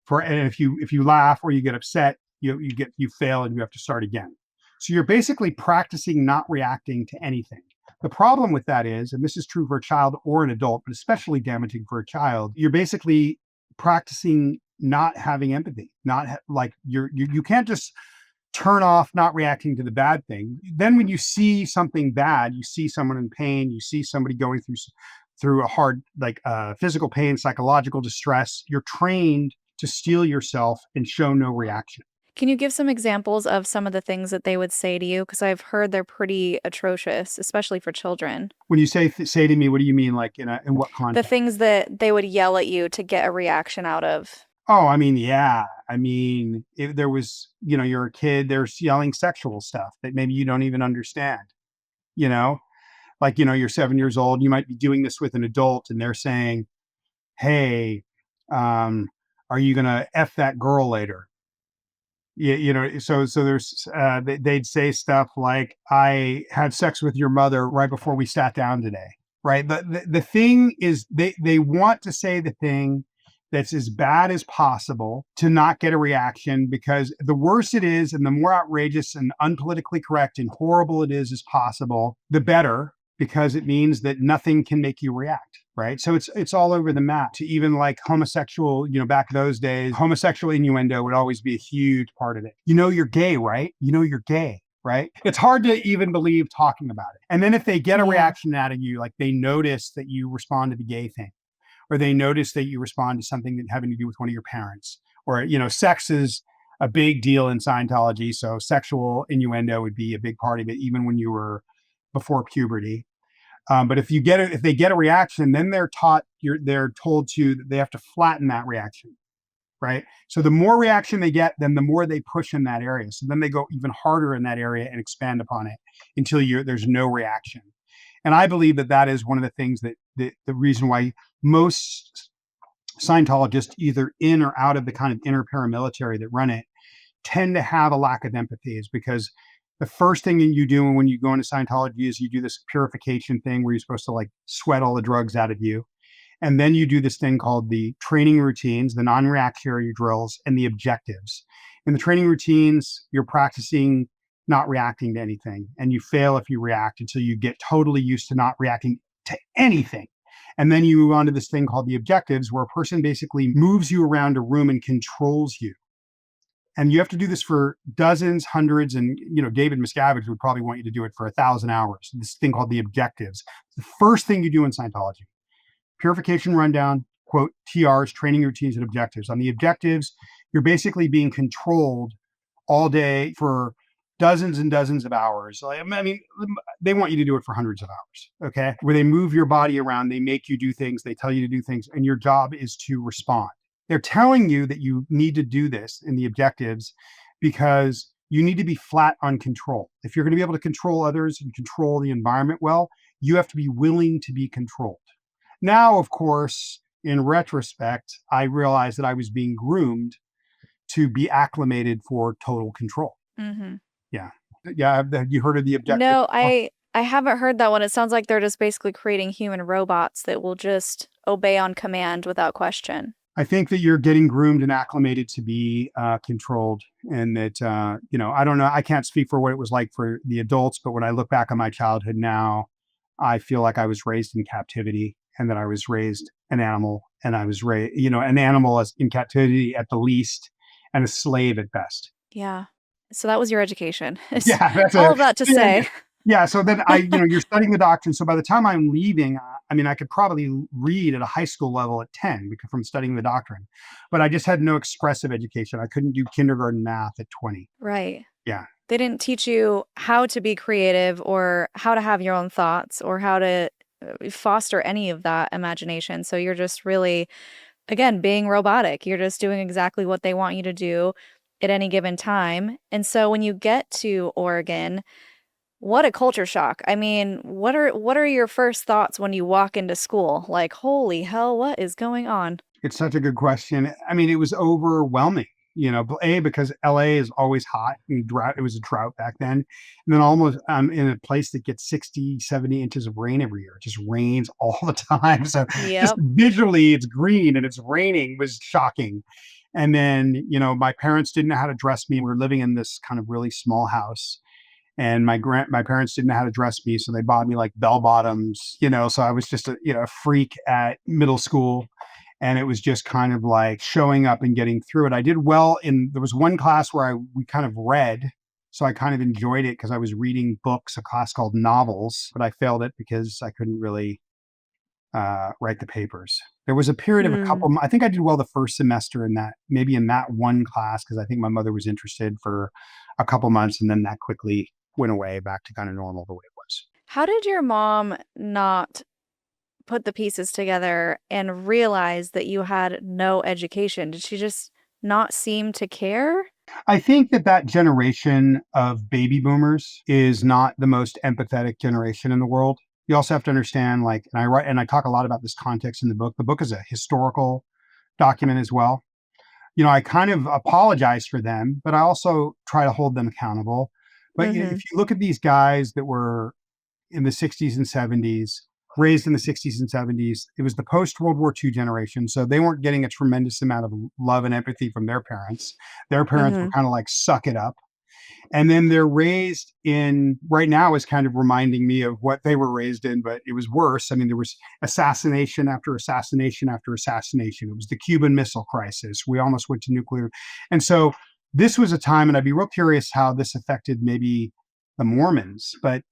And if you laugh or you get upset, you fail and you have to start again. So you're basically practicing not reacting to anything. The problem with that is, and this is true for a child or an adult, but especially damaging for a child, you're basically practicing not having empathy, you can't just turn off not reacting to the bad thing. Then when you see something bad, you see someone in pain, you see somebody going through a hard, physical pain, psychological distress, you're trained to steel yourself and show no reaction. Can you give some examples of some of the things that they would say to you? Because I've heard they're pretty atrocious, especially for children. When you say to me, what do you mean? Like in what context? The things that they would yell at you to get a reaction out of. Oh, I mean, yeah. I mean, if there was, you're a kid, there's yelling sexual stuff that maybe you don't even understand, you're 7 years old, you might be doing this with an adult and they're saying, hey, are you going to F that girl later? So there's, they'd say stuff like, I had sex with your mother right before we sat down today, right? The thing is they want to say the thing that's as bad as possible to not get a reaction, because the worse it is and the more outrageous and unpolitically correct and horrible it is as possible, the better, because it means that nothing can make you react. Right. So it's all over the map. To even homosexual, back those days, homosexual innuendo would always be a huge part of it. You're gay, right? You're gay, right? It's hard to even believe talking about it. And then if they get a reaction out of you, like they notice that you respond to the gay thing, or they notice that you respond to something that having to do with one of your parents, or, sex is a big deal in Scientology. So sexual innuendo would be a big part of it, even when you were before puberty. But if they get a reaction, then they're told they have to flatten that reaction, right? So the more reaction they get, then the more they push in that area. So then they go even harder in that area and expand upon it until there's no reaction. And I believe that that is one of the things that the reason why most Scientologists, either in or out of the kind of inner paramilitary that run it, tend to have a lack of empathy, is because the first thing you do when you go into Scientology is you do this purification thing where you're supposed to like sweat all the drugs out of you. And then you do this thing called the training routines, the non-reactionary drills, and the objectives. In the training routines, you're practicing not reacting to anything, and you fail if you react until you get totally used to not reacting to anything. And then you move on to this thing called the objectives, where a person basically moves you around a room and controls you. And you have to do this for dozens, hundreds, and David Miscavige would probably want you to do it for 1,000 hours. This thing called the objectives. The first thing you do in Scientology. Purification rundown, quote, TRs, training routines and objectives. On the objectives, you're basically being controlled all day for dozens and dozens of hours. I mean, they want you to do it for hundreds of hours, okay? Where they move your body around, they make you do things, they tell you to do things, and your job is to respond. They're telling you that you need to do this in the objectives because you need to be flat on control. If you're going to be able to control others and control the environment well, you have to be willing to be controlled. Now, of course, in retrospect, I realized that I was being groomed to be acclimated for total control. Mm-hmm. Yeah. Yeah. Have you heard of the objective? No, I haven't heard that one. It sounds like they're just basically creating human robots that will just obey on command without question. I think that you're getting groomed and acclimated to be controlled, and that, I don't know. I can't speak for what it was like for the adults, but when I look back on my childhood now, I feel like I was raised in captivity, and that I was raised an animal, and I was raised, an animal as in captivity at the least, and a slave at best. Yeah. So that was your education. Yeah, that's all of that to say. Yeah. So then you're studying the doctrine. So by the time I'm leaving, I could probably read at a high school level at 10 because from studying the doctrine, but I just had no expressive education. I couldn't do kindergarten math at 20. Right. Yeah. They didn't teach you how to be creative or how to have your own thoughts or how to foster any of that imagination. So you're just really, again, being robotic. You're just doing exactly what they want you to do at any given time. And so when you get to Oregon, what a culture shock. I mean, what are your first thoughts when you walk into school? Like, holy hell, what is going on? It's such a good question. I mean, it was overwhelming, because LA is always hot and drought. It was a drought back then. And then almost in a place that gets 60, 70 inches of rain every year. It just rains all the time. So just visually it's green and it's raining was shocking. And then, my parents didn't know how to dress me. We were living in this kind of really small house. And my parents didn't know how to dress me, so they bought me like bell bottoms, so I was just a freak at middle school. And it was just kind of like showing up and getting through it. I did well there was one class where we kind of read. So I kind of enjoyed it because I was reading books, a class called novels, but I failed it because I couldn't really write the papers. There was a period of a couple, I think I did well the first semester in that one class, because I think my mother was interested for a couple months, and then that quickly went away back to kind of normal the way it was. How did your mom not put the pieces together and realize that you had no education? Did she just not seem to care? I think that generation of baby boomers is not the most empathetic generation in the world. You also have to understand, and I talk a lot about this context in the book. The book is a historical document as well. I kind of apologize for them, but I also try to hold them accountable. But if you look at these guys that were in the 60s and 70s, raised in the 60s and 70s, it was the post-World War II generation. So they weren't getting a tremendous amount of love and empathy from their parents. Their parents were kind of like, suck it up. And then they're raised in, right now is kind of reminding me of what they were raised in, but it was worse. I mean, there was assassination after assassination after assassination. It was the Cuban Missile Crisis. We almost went to nuclear. And so this was a time, and I'd be real curious how this affected maybe the Mormons, but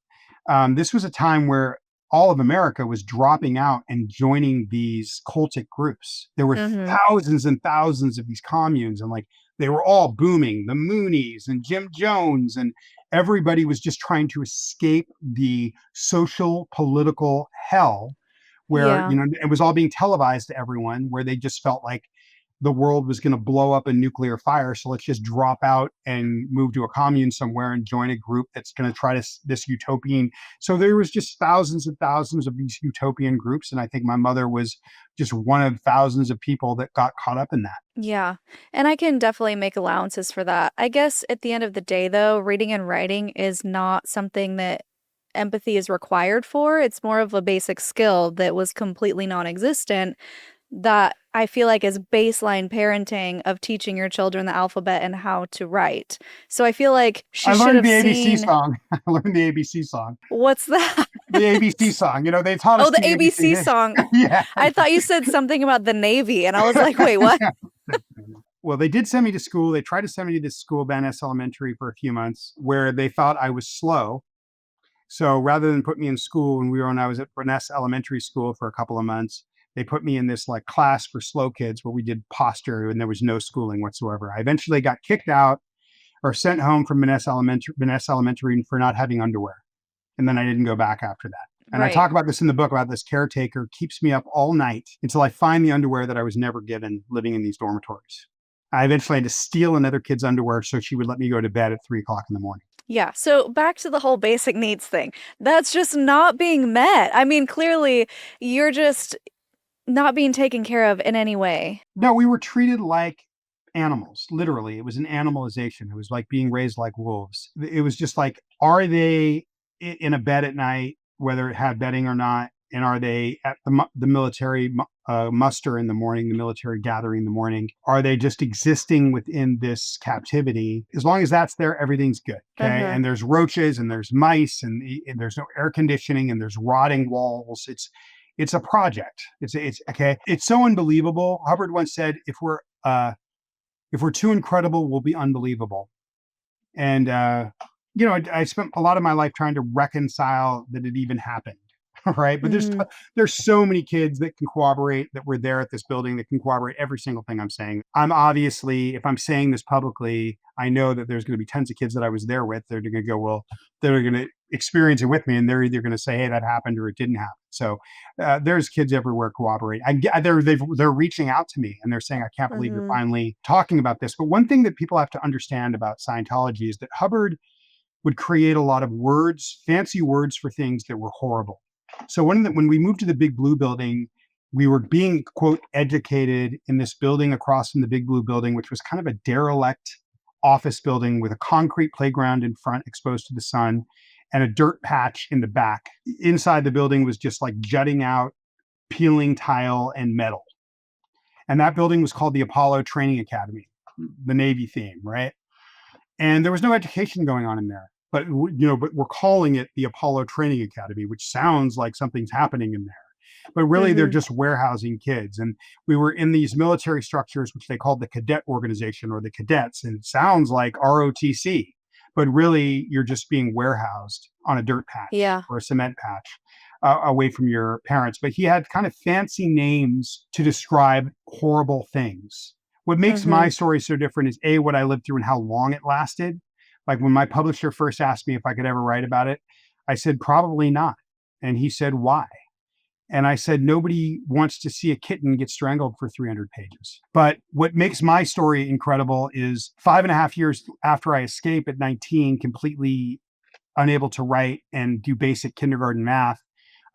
this was a time where all of America was dropping out and joining these cultic groups. There were thousands and thousands of these communes, and they were all booming, the Moonies and Jim Jones, and everybody was just trying to escape the social, political hell where, it was all being televised to everyone, where they just felt like the world was going to blow up in nuclear fire. So let's just drop out and move to a commune somewhere and join a group that's going to try this utopian. So there was just thousands and thousands of these utopian groups. And I think my mother was just one of thousands of people that got caught up in that. Yeah. And I can definitely make allowances for that. I guess at the end of the day, though, reading and writing is not something that empathy is required for. It's more of a basic skill that was completely non existent that I feel like is baseline parenting of teaching your children the alphabet and how to write. So I feel like she I should learned have the ABC seen. song. I learned the ABC song. What's that? The ABC song. You know, they taught us Oh, the ABC song. Yeah. I thought you said something about the Navy, and I was like, wait, what? Well, they did send me to school. They tried to send me to this school, Van Ness Elementary, for a few months where they thought I was slow. So rather than put me in school when I was at Van Ness Elementary School for a couple of months, they put me in this like class for slow kids where we did posture and there was no schooling whatsoever. I eventually got kicked out or sent home from Van Ness Elementary for not having underwear. And then I didn't go back after that. And I talk about this in the book about this caretaker keeps me up all night until I find the underwear that I was never given living in these dormitories. I eventually had to steal another kid's underwear so she would let me go to bed at 3:00 in the morning. Yeah. So back to the whole basic needs thing. That's just not being met. I mean, clearly you're just not being taken care of in any way. No, we were treated like animals. Literally, it was an animalization. It was like being raised like wolves. It was just like, are they in a bed at night, whether it had bedding or not? And are they at the military muster in the morning, the military gathering in the morning? Are they just existing within this captivity? As long as that's there, everything's good. Okay. And there's roaches and there's mice and there's no air conditioning and there's rotting walls. It's a project. It's okay. It's so unbelievable. Hubbard once said, if we're too incredible, we'll be unbelievable. And I spent a lot of my life trying to reconcile that it even happened. Right. But there's so many kids that can corroborate that we're there at this building that can corroborate every single thing I'm saying. I'm obviously, if I'm saying this publicly, I know that there's going to be tons of kids that I was there with. They're going to go, well, they're going to experience it with me. And they're either going to say, hey, that happened or it didn't happen. So there's kids everywhere corroborate. They're reaching out to me and they're saying, I can't believe you're finally talking about this. But one thing that people have to understand about Scientology is that Hubbard would create a lot of words, fancy words for things that were horrible. So when we moved to the Big Blue building, we were being, quote, educated in this building across from the Big Blue building, which was kind of a derelict office building with a concrete playground in front exposed to the sun and a dirt patch in the back. Inside the building was just like jutting out, peeling tile and metal. And that building was called the Apollo Training Academy, the Navy theme, right? And there was no education going on in there. But we're calling it the Apollo Training Academy, which sounds like something's happening in there. But really, they're just warehousing kids. And we were in these military structures, which they called the cadet organization or the cadets. And it sounds like ROTC, but really, you're just being warehoused on a dirt patch or a cement patch away from your parents. But he had kind of fancy names to describe horrible things. What makes my story so different is A, what I lived through and how long it lasted. Like when my publisher first asked me if I could ever write about it, I said, probably not. And he said, why? And I said, nobody wants to see a kitten get strangled for 300 pages. But what makes my story incredible is 5.5 years after I escape at 19, completely unable to write and do basic kindergarten math,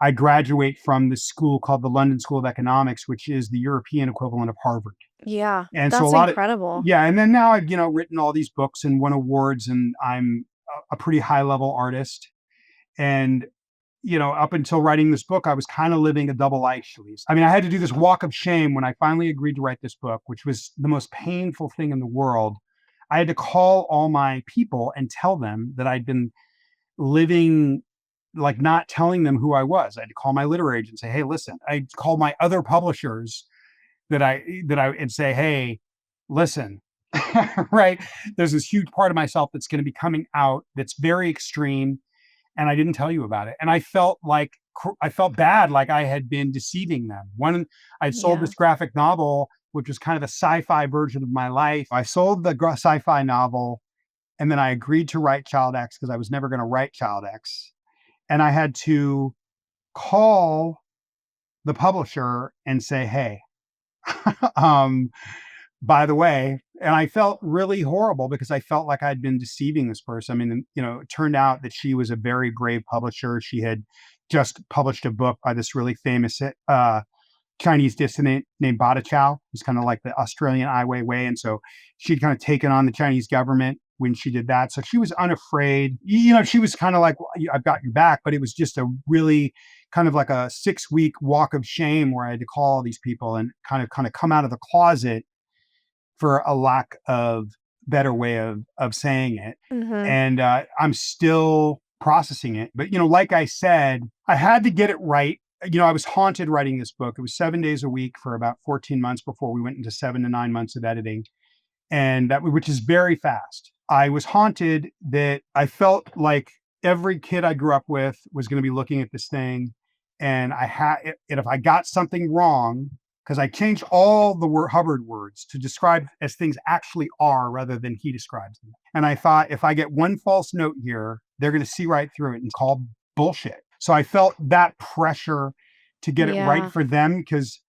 I graduate from this school called the London School of Economics, which is the European equivalent of Harvard. Yeah, and that's so a lot incredible. And then now I've written all these books and won awards, and I'm a pretty high level artist. And up until writing this book, I was kind of living a double life. I mean, I had to do this walk of shame when I finally agreed to write this book, which was the most painful thing in the world. I had to call all my people and tell them that I'd been living like not telling them who I was. I had to call my literary agent and say, hey, listen. I called my other publishers and say, hey, listen, right? There's this huge part of myself that's going to be coming out that's very extreme, and I didn't tell you about it. And I felt bad, like I had been deceiving them. When I sold this graphic novel, which was kind of a sci-fi version of my life, I sold the sci-fi novel, and then I agreed to write Child X because I was never going to write Child X. And I had to call the publisher and say, hey, by the way, and I felt really horrible because I felt like I'd been deceiving this person. I mean, it turned out that she was a very brave publisher. She had just published a book by this really famous Chinese dissident named Bada Chow. He's kind of like the Australian Ai Weiwei. And so she'd kind of taken on the Chinese government when she did that. So she was unafraid. She was kind of like, well, I've got your back. But it was just a really kind of like a 6-week walk of shame where I had to call all these people and kind of come out of the closet, for a lack of better way of saying it. And I'm still processing it. But, like I said, I had to get it right. I was haunted writing this book. It was 7 days a week for about 14 months before we went into 7 to 9 months of editing. And which is very fast. I was haunted that I felt like every kid I grew up with was going to be looking at this thing. And if I got something wrong, because I changed all the Hubbard words to describe as things actually are rather than he describes them. And I thought, if I get one false note here, they're going to see right through it and call bullshit. So I felt that pressure to get it right for them, because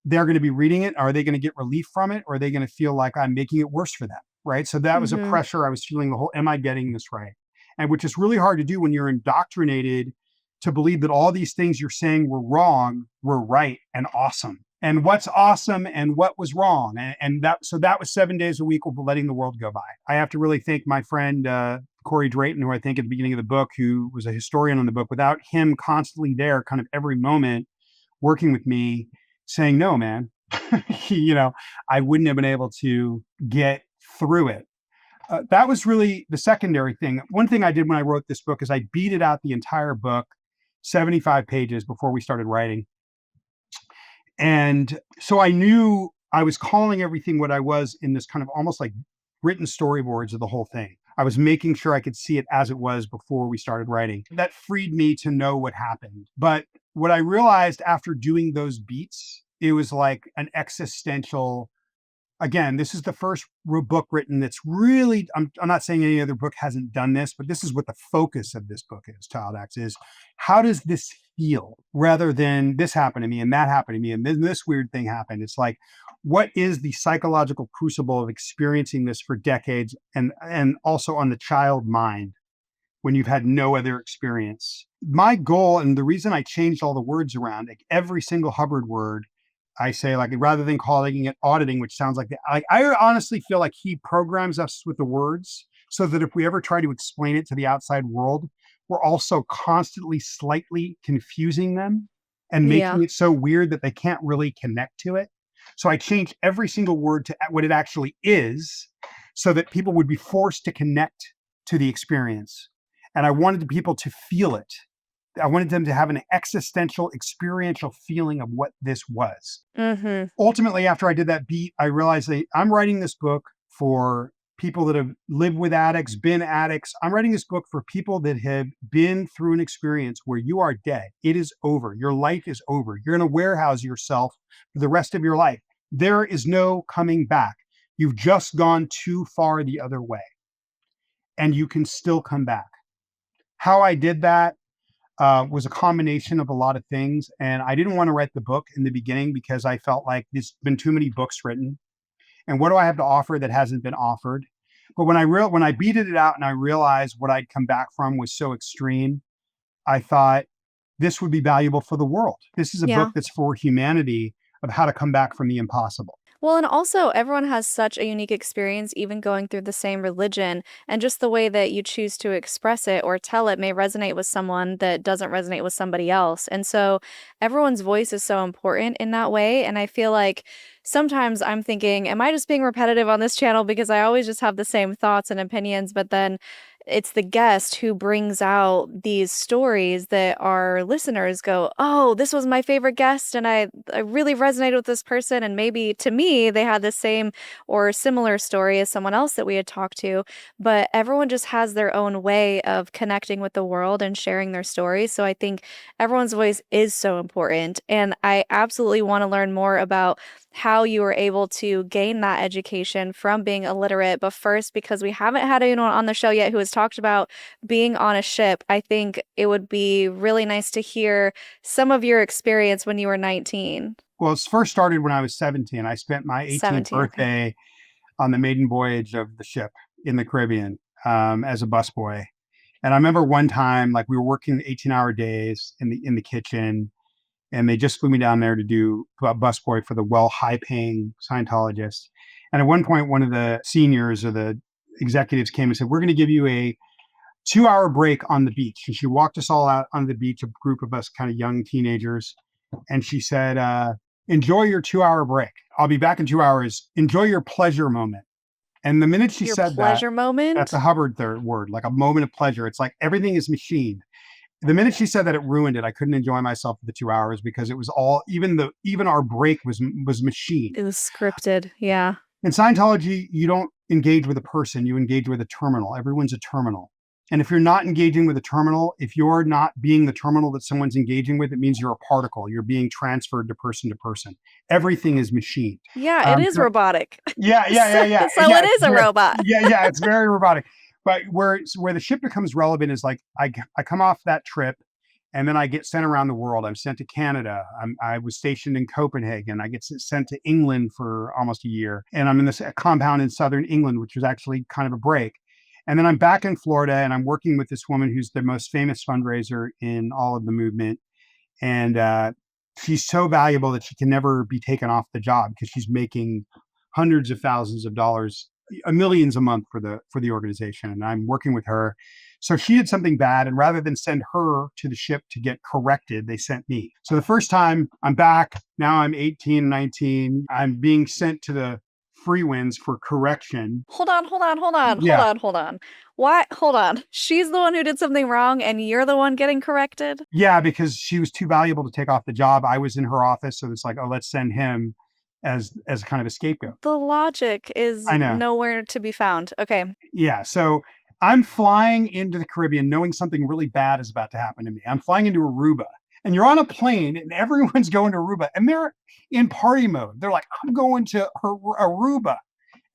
they're going to be reading it. Are they going to get relief from it? Or are they going to feel like I'm making it worse for them? Right. So that was a pressure I was feeling the whole, am I getting this right? And which is really hard to do when you're indoctrinated to believe that all these things you're saying were wrong, were right and awesome. And what's awesome and what was wrong. So that was 7 days a week of letting the world go by. I have to really thank my friend, Corey Drayton, who I think at the beginning of the book, who was a historian on the book. Without him constantly there, kind of every moment, working with me, saying, no, man, I wouldn't have been able to get through it. That was really the secondary thing. One thing I did when I wrote this book is I beat it out the entire book, 75 pages before we started writing. And so I knew I was calling everything what I was in this kind of almost like written storyboards of the whole thing. I was making sure I could see it as it was before we started writing. That freed me to know what happened. But what I realized after doing those beats, it was like an existential, again, this is the first book written that's really, I'm not saying any other book hasn't done this, but this is what the focus of this book is, Child Acts, is how does this feel, rather than this happened to me and that happened to me and then this weird thing happened. It's like, what is the psychological crucible of experiencing this for decades, and also on the child mind when you've had no other experience? My goal, and the reason I changed all the words around, like every single Hubbard word, I say, like, rather than calling it auditing, which sounds like I honestly feel like he programs us with the words so that if we ever try to explain it to the outside world, we're also constantly slightly confusing them and making it so weird that they can't really connect to it. So I changed every single word to what it actually is, so that people would be forced to connect to the experience. And I wanted people to feel it. I wanted them to have an existential, experiential feeling of what this was. Ultimately, after I did that beat, I realized that I'm writing this book for people that have lived with addicts, been addicts. I'm writing this book for people that have been through an experience where you are dead. It is over. Your life is over. You're going to warehouse yourself for the rest of your life. There is no coming back. You've just gone too far the other way, and you can still come back. How I did that was a combination of a lot of things. And I didn't want to write the book in the beginning because I felt like there's been too many books written. And what do I have to offer that hasn't been offered? But when I beated it out and I realized what I'd come back from was so extreme, I thought this would be valuable for the world. This is a book that's for humanity, of how to come back from the impossible. Well, and also everyone has such a unique experience, even going through the same religion, and just the way that you choose to express it or tell it may resonate with someone that doesn't resonate with somebody else. And so everyone's voice is so important in that way. And I feel like sometimes I'm thinking, am I just being repetitive on this channel because I always just have the same thoughts and opinions, but then it's the guest who brings out these stories that our listeners go, oh, this was my favorite guest, and I really resonated with this person, and maybe to me they had the same or similar story as someone else that we had talked to, but everyone just has their own way of connecting with the world and sharing their stories. So I think everyone's voice is so important, and I absolutely want to learn more about how you were able to gain that education from being illiterate. But first, because we haven't had anyone on the show yet who has talked about being on a ship. I think it would be really nice to hear some of your experience when you were 19. Well, it first started when I was 17. I spent my 18th 17, okay. birthday on the maiden voyage of the ship in the Caribbean as a busboy. And I remember one time, like we were working 18-hour days in the kitchen, and they just flew me down there to do a busboy for the high-paying Scientologists. And at one point, one of the seniors or the executives came and said, "We're going to give you a 2-hour break on the beach." And she walked us all out on the beach, a group of us kind of young teenagers. And she said, "Enjoy your 2-hour break. I'll be back in 2 hours. Enjoy your pleasure moment." And the minute she Your said pleasure that, moment? that's a Hubbard third word, like a moment of pleasure. It's like everything is machined. The minute she said that, it ruined it. I couldn't enjoy myself for the 2 hours because it was all, even our break was machined. It was scripted. Yeah. In Scientology, you don't engage with a person, you engage with a terminal. Everyone's a terminal. And if you're not engaging with a terminal, if you're not being the terminal that someone's engaging with, it means you're a particle. You're being transferred to person. Everything is machined. Yeah, it is robotic. Yeah. So Yeah, it is a robot. Yeah, it's very robotic. But where the ship becomes relevant is like I come off that trip, and then I get sent around the world. I'm sent to Canada. I was stationed in Copenhagen. I get sent to England for almost a year, and I'm in this compound in southern England, which was actually kind of a break. And then I'm back in Florida, and I'm working with this woman who's the most famous fundraiser in all of the movement. And she's so valuable that she can never be taken off the job because she's making hundreds of thousands of dollars, millions a month for the organization. And I'm working with her. So she did something bad, and rather than send her to the ship to get corrected, they sent me. So the first time I'm back, now I'm 18, 19, I'm being sent to the free winds for correction. Hold on. Yeah. Why? Hold on. She's the one who did something wrong and you're the one getting corrected? Yeah, because she was too valuable to take off the job. I was in her office, so it's like, oh, let's send him as kind of a scapegoat. The logic is I know. nowhere to be found. Okay. Yeah, so I'm flying into the Caribbean knowing something really bad is about to happen to me. I'm flying into Aruba, and you're on a plane and everyone's going to Aruba, and they're in party mode. They're like, I'm going to Aruba.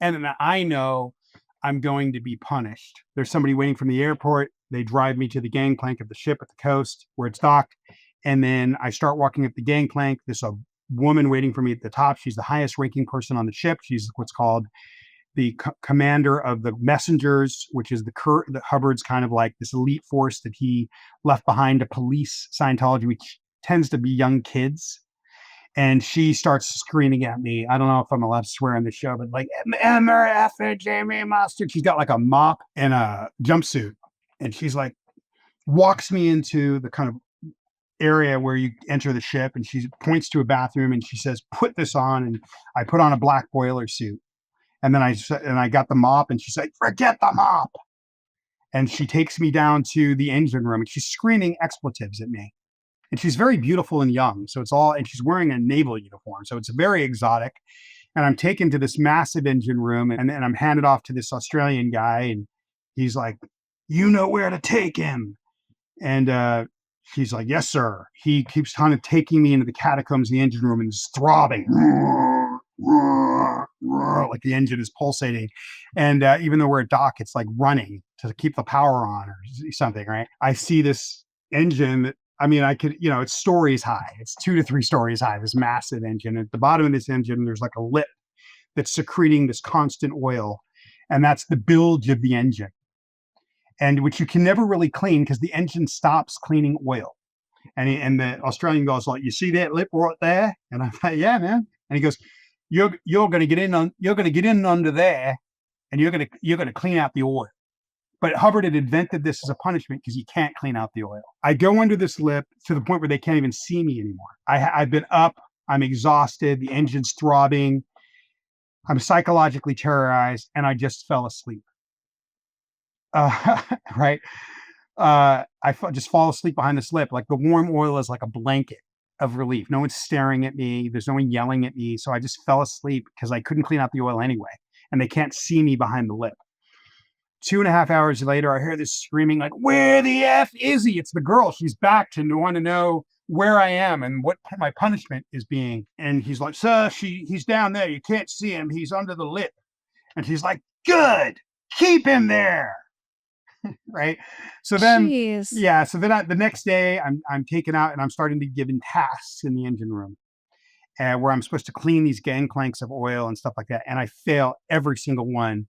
And then I know I'm going to be punished. There's somebody waiting from the airport. They drive me to the gangplank of the ship at the coast where it's docked. And then I start walking up the gangplank. There's a woman waiting for me at the top. She's the highest ranking person on the ship. She's what's called the commander of the messengers, which is the Hubbard's kind of like this elite force that he left behind to police Scientology, which tends to be young kids. And she starts screaming at me. I don't know if I'm allowed to swear on the show, but like, MRF, Jamie Mustard. She's got like a mop and a jumpsuit. And she's like, walks me into the kind of area where you enter the ship. And she points to a bathroom and she says, put this on. And I put on a black boiler suit. And then I got the mop, and she's like, forget the mop. And she takes me down to the engine room, and she's screaming expletives at me. And she's very beautiful and young. So and she's wearing a naval uniform. So it's very exotic. And I'm taken to this massive engine room, and I'm handed off to this Australian guy. And he's like, you know where to take him. And she's like, yes, sir. He keeps kind of taking me into the catacombs of the engine room and is throbbing. Like the engine is pulsating. And even though we're at dock, it's like running to keep the power on or something, right? I see this engine that, I mean, I could, it's stories high. It's 2 to 3 stories high, this massive engine. At the bottom of this engine, there's like a lip that's secreting this constant oil. And that's the bilge of the engine. And which you can never really clean because the engine stops cleaning oil. And the Australian goes like, you see that lip right there? And I'm like, yeah, man. And he goes, you're going to get in under there, and you're going to clean out the oil. But Hubbard had invented this as a punishment because you can't clean out the oil. I go under this lip to the point where they can't even see me anymore. I've been up. I'm exhausted. The engine's throbbing. I'm psychologically terrorized, and I just fell asleep. Right. Just fall asleep behind this lip. Like the warm oil is like a blanket of relief. No one's staring at me. There's no one yelling at me. So I just fell asleep because I couldn't clean out the oil anyway. And they can't see me behind the lip. 2.5 hours later, I hear this screaming like, where the F is he? It's the girl. She's back to want to know where I am and what my punishment is being. And he's like, sir, he's down there. You can't see him. He's under the lip. And she's like, good. Keep him there. right? So then, Jeez. yeah. So then the next day, I'm taken out and I'm starting to be given tasks in the engine room, where I'm supposed to clean these gangplanks of oil and stuff like that, and I fail every single one.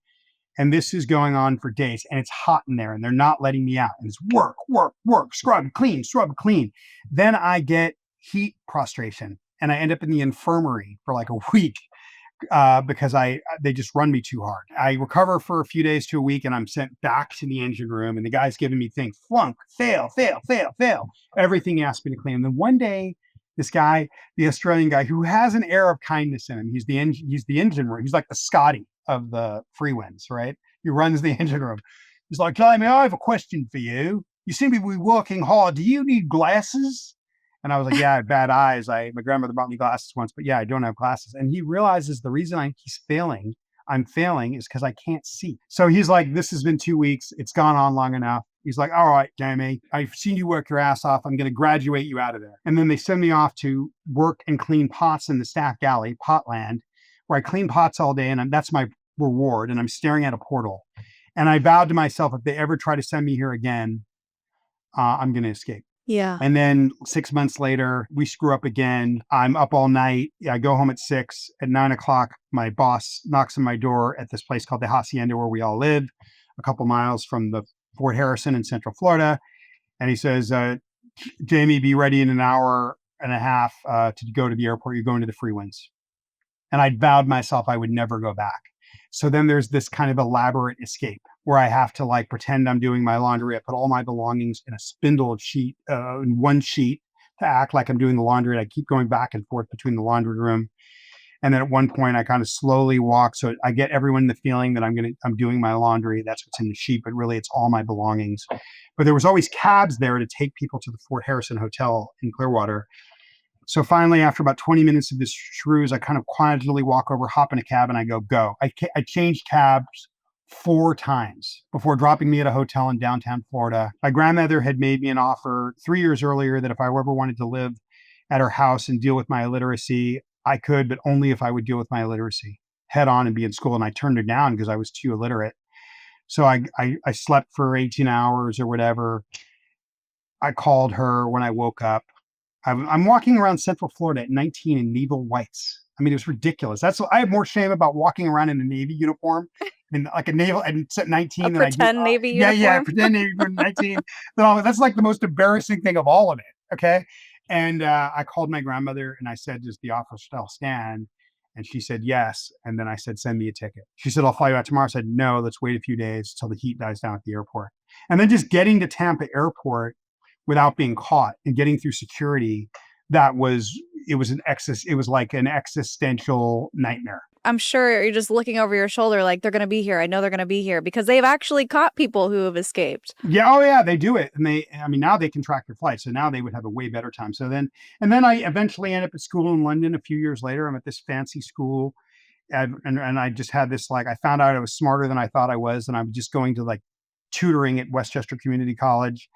And this is going on for days, and it's hot in there, and they're not letting me out. And it's work, work, work, scrub, clean, scrub, clean. Then I get heat prostration, and I end up in the infirmary for like a week because they just run me too hard. I recover for a few days to a week, and I'm sent back to the engine room, and the guy's giving me things: flunk, fail, fail, fail, fail, everything he asked me to clean. And then one day, this guy, the Australian guy, who has an air of kindness in him, he's the engine room. He's like the Scotty of the free winds, right? He runs the engine room. He's like, Jamie, I have a question for you. You seem to be working hard. Do you need glasses? And I was like, yeah, I have bad eyes. My grandmother bought me glasses once, but yeah, I don't have glasses. And he realizes the reason I'm failing is because I can't see. So he's like, this has been 2 weeks. It's gone on long enough. He's like, all right, Jamie, I've seen you work your ass off. I'm going to graduate you out of there. And then they send me off to work and clean pots in the staff galley, Potland, where I clean pots all day. And that's my reward. And I'm staring at a portal. And I vowed to myself, if they ever try to send me here again, I'm going to escape. Yeah. And then 6 months later, we screw up again. I'm up all night. I go home at 6. At 9:00, my boss knocks on my door at this place called the Hacienda, where we all live, a couple miles from the Fort Harrison in Central Florida. And he says, Jamie, be ready in an hour and a half to go to the airport. You're going to the free winds. And I vowed myself I would never go back. So then there's this kind of elaborate escape where I have to like pretend I'm doing my laundry. I put all my belongings in a spindle sheet, in one sheet, to act like I'm doing the laundry. And I keep going back and forth between the laundry room. And then at one point I kind of slowly walk. So I get everyone the feeling that I'm doing my laundry. That's what's in the sheet, but really it's all my belongings. But there was always cabs there to take people to the Fort Harrison Hotel in Clearwater. So finally, after about 20 minutes of this shrews, I kind of quietly walk over, hop in a cab, and I go. I changed cabs 4 times before dropping me at a hotel in downtown Florida. My grandmother had made me an offer 3 years earlier that if I ever wanted to live at her house and deal with my illiteracy, I could, but only if I would deal with my illiteracy head on and be in school. And I turned her down because I was too illiterate. So I slept for 18 hours or whatever. I called her when I woke up. I'm walking around Central Florida at 19 in naval whites. I mean, it was ridiculous. I have more shame about walking around in a Navy uniform and like a naval and at 19 than I do. Pretend Navy uniform. Yeah, pretend Navy uniform 19. No, that's like the most embarrassing thing of all of it. Okay. And I called my grandmother and I said, does the offer still stand? And she said, yes. And then I said, send me a ticket. She said, I'll fly you out tomorrow. I said, no, let's wait a few days till the heat dies down at the airport. And then just getting to Tampa airport without being caught and getting through security, it was like an existential nightmare. I'm sure you're just looking over your shoulder like, they're going to be here. I know they're going to be here, because they've actually caught people who have escaped. Yeah. Oh yeah, they do it. And now they can track your flight. So now they would have a way better time. And then I eventually end up at school in London a few years later. I'm at this fancy school. And I just had this, like, I found out I was smarter than I thought I was. And I'm just going to like tutoring at Westchester Community College.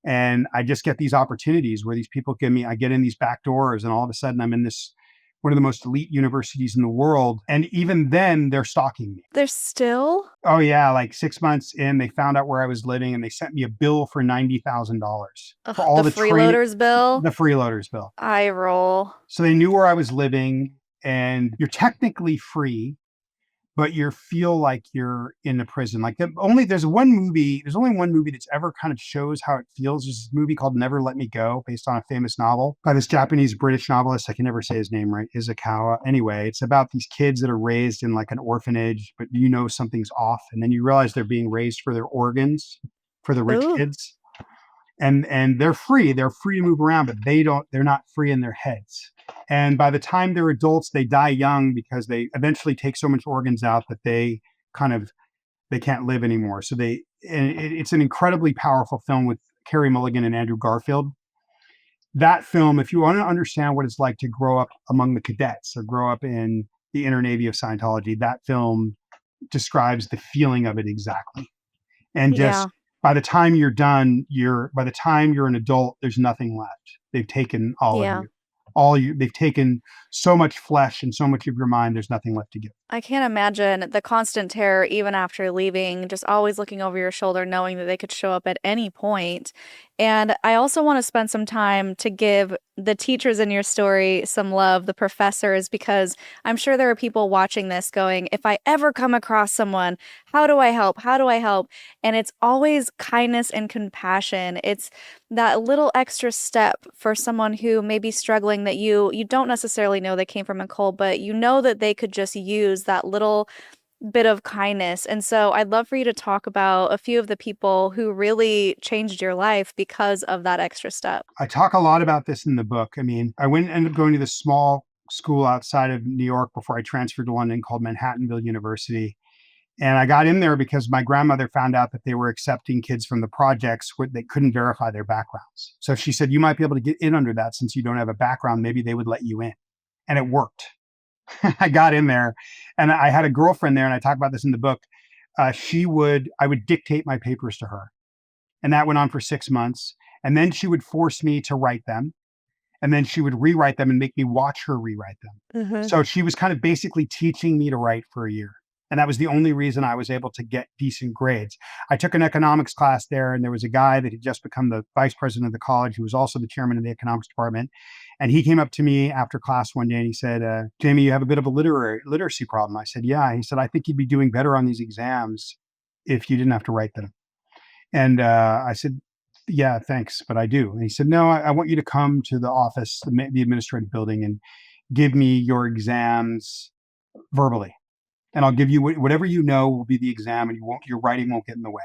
And I just get these opportunities where these people I get in these back doors, and all of a sudden I'm in this, one of the most elite universities in the world. And even then they're stalking me. They're still? Oh yeah. Like 6 months in, they found out where I was living and they sent me a bill for $90,000 for all the freeloaders bill. The freeloaders bill. I roll. So they knew where I was living, and you're technically free, but you feel like you're in a prison. Like there's only one movie that's ever kind of shows how it feels. There's this movie called Never Let Me Go, based on a famous novel by this Japanese British novelist. I can never say his name right. Izukawa. Anyway, it's about these kids that are raised in like an orphanage, but something's off. And then you realize they're being raised for their organs, for the rich kids. And they're free to move around, but they're not free in their heads. And by the time they're adults, they die young because they eventually take so much organs out that they can't live anymore. So it's an incredibly powerful film with Carey Mulligan and Andrew Garfield. That film, if you want to understand what it's like to grow up among the cadets or grow up in the inner navy of Scientology, that film describes the feeling of it exactly. And just by the time you're done, by the time you're an adult, there's nothing left. They've taken all of you. They've taken so much flesh and so much of your mind, there's nothing left to give. I can't imagine the constant terror even after leaving, just always looking over your shoulder, knowing that they could show up at any point. And I also want to spend some time to give the teachers in your story some love, the professors, because I'm sure there are people watching this going, if I ever come across someone, how do I help? How do I help? And it's always kindness and compassion. It's that little extra step for someone who may be struggling that you don't necessarily know they came from a cult, but you know that they could just use that little bit of kindness. And so I'd love for you to talk about a few of the people who really changed your life because of that extra step. I talk a lot about this in the book. I mean, I ended up going to this small school outside of New York before I transferred to London called Manhattanville University. And I got in there because my grandmother found out that they were accepting kids from the projects where they couldn't verify their backgrounds. So she said, you might be able to get in under that since you don't have a background. Maybe they would let you in. And it worked. I got in there and I had a girlfriend there, and I talk about this in the book. I would dictate my papers to her. And that went on for 6 months. And then she would force me to write them. And then she would rewrite them and make me watch her rewrite them. So she was kind of basically teaching me to write for a year. And that was the only reason I was able to get decent grades. I took an economics class there, and there was a guy that had just become the vice president of the college who was also the chairman of the economics department. And he came up to me after class one day and he said, Jamie, you have a bit of a literacy problem. I said, yeah. He said, I think you'd be doing better on these exams if you didn't have to write them. And I said, yeah, thanks, but I do. And he said, no, I want you to come to the office, the administrative building, and give me your exams verbally. And I'll give you whatever you know will be the exam, and your writing won't get in the way.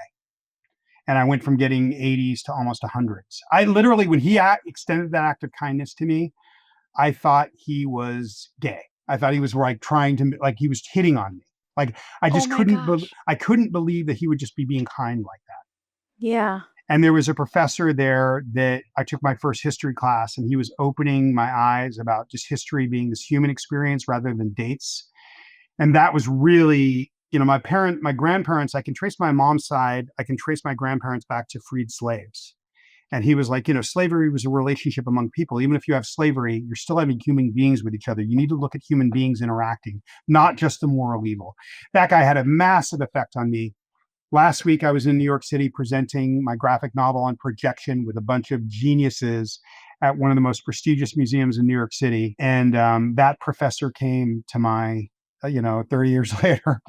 And I went from getting 80s to almost 100s. I literally, when he extended that act of kindness to me, I thought he was gay. I thought he was like trying to, like he was hitting on me. Like I Oh just my gosh. I couldn't believe that he would just be being kind like that. Yeah. And there was a professor there that I took my first history class, and he was opening my eyes about just history being this human experience rather than dates. And that was really, my grandparents, I can trace my mom's side, I can trace my grandparents back to freed slaves. And he was like, slavery was a relationship among people. Even if you have slavery, you're still having human beings with each other. You need to look at human beings interacting, not just the moral evil. That guy had a massive effect on me. Last week, I was in New York City presenting my graphic novel on projection with a bunch of geniuses at one of the most prestigious museums in New York City. And that professor came to my 30 years later,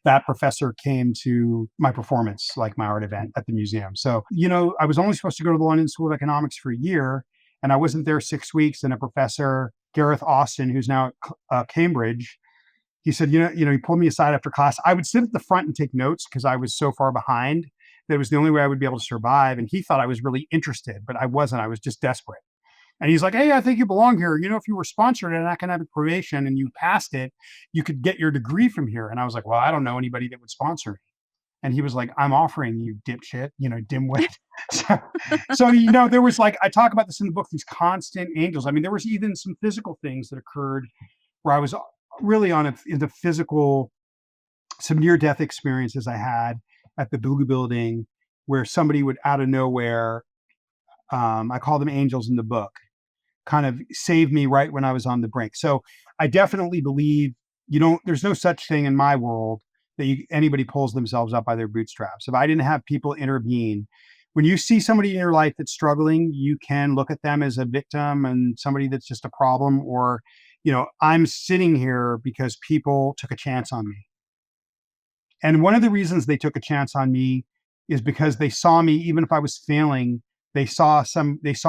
that professor came to my performance, like my art event at the museum. So, I was only supposed to go to the London School of Economics for a year, and I wasn't there 6 weeks. And a professor, Gareth Austin, who's now at Cambridge, he said, he pulled me aside after class. I would sit at the front and take notes because I was so far behind that it was the only way I would be able to survive. And he thought I was really interested, but I wasn't. I was just desperate. And he's like, hey, I think you belong here. If you were sponsored at academic probation and you passed it, you could get your degree from here. And I was like, well, I don't know anybody that would sponsor me. And he was like, I'm offering you, dipshit, dimwit. There was I talk about this in the book, these constant angels. I mean, there was even some physical things that occurred where I was really in the physical, some near-death experiences I had at the Blue Building where somebody would out of nowhere, I call them angels in the book, kind of save me right when I was on the brink. So I definitely believe there's no such thing in my world that anybody pulls themselves up by their bootstraps. If I didn't have people intervene, when you see somebody in your life that's struggling, you can look at them as a victim and somebody that's just a problem, or, I'm sitting here because people took a chance on me. And one of the reasons they took a chance on me is because they saw me, even if I was failing, they saw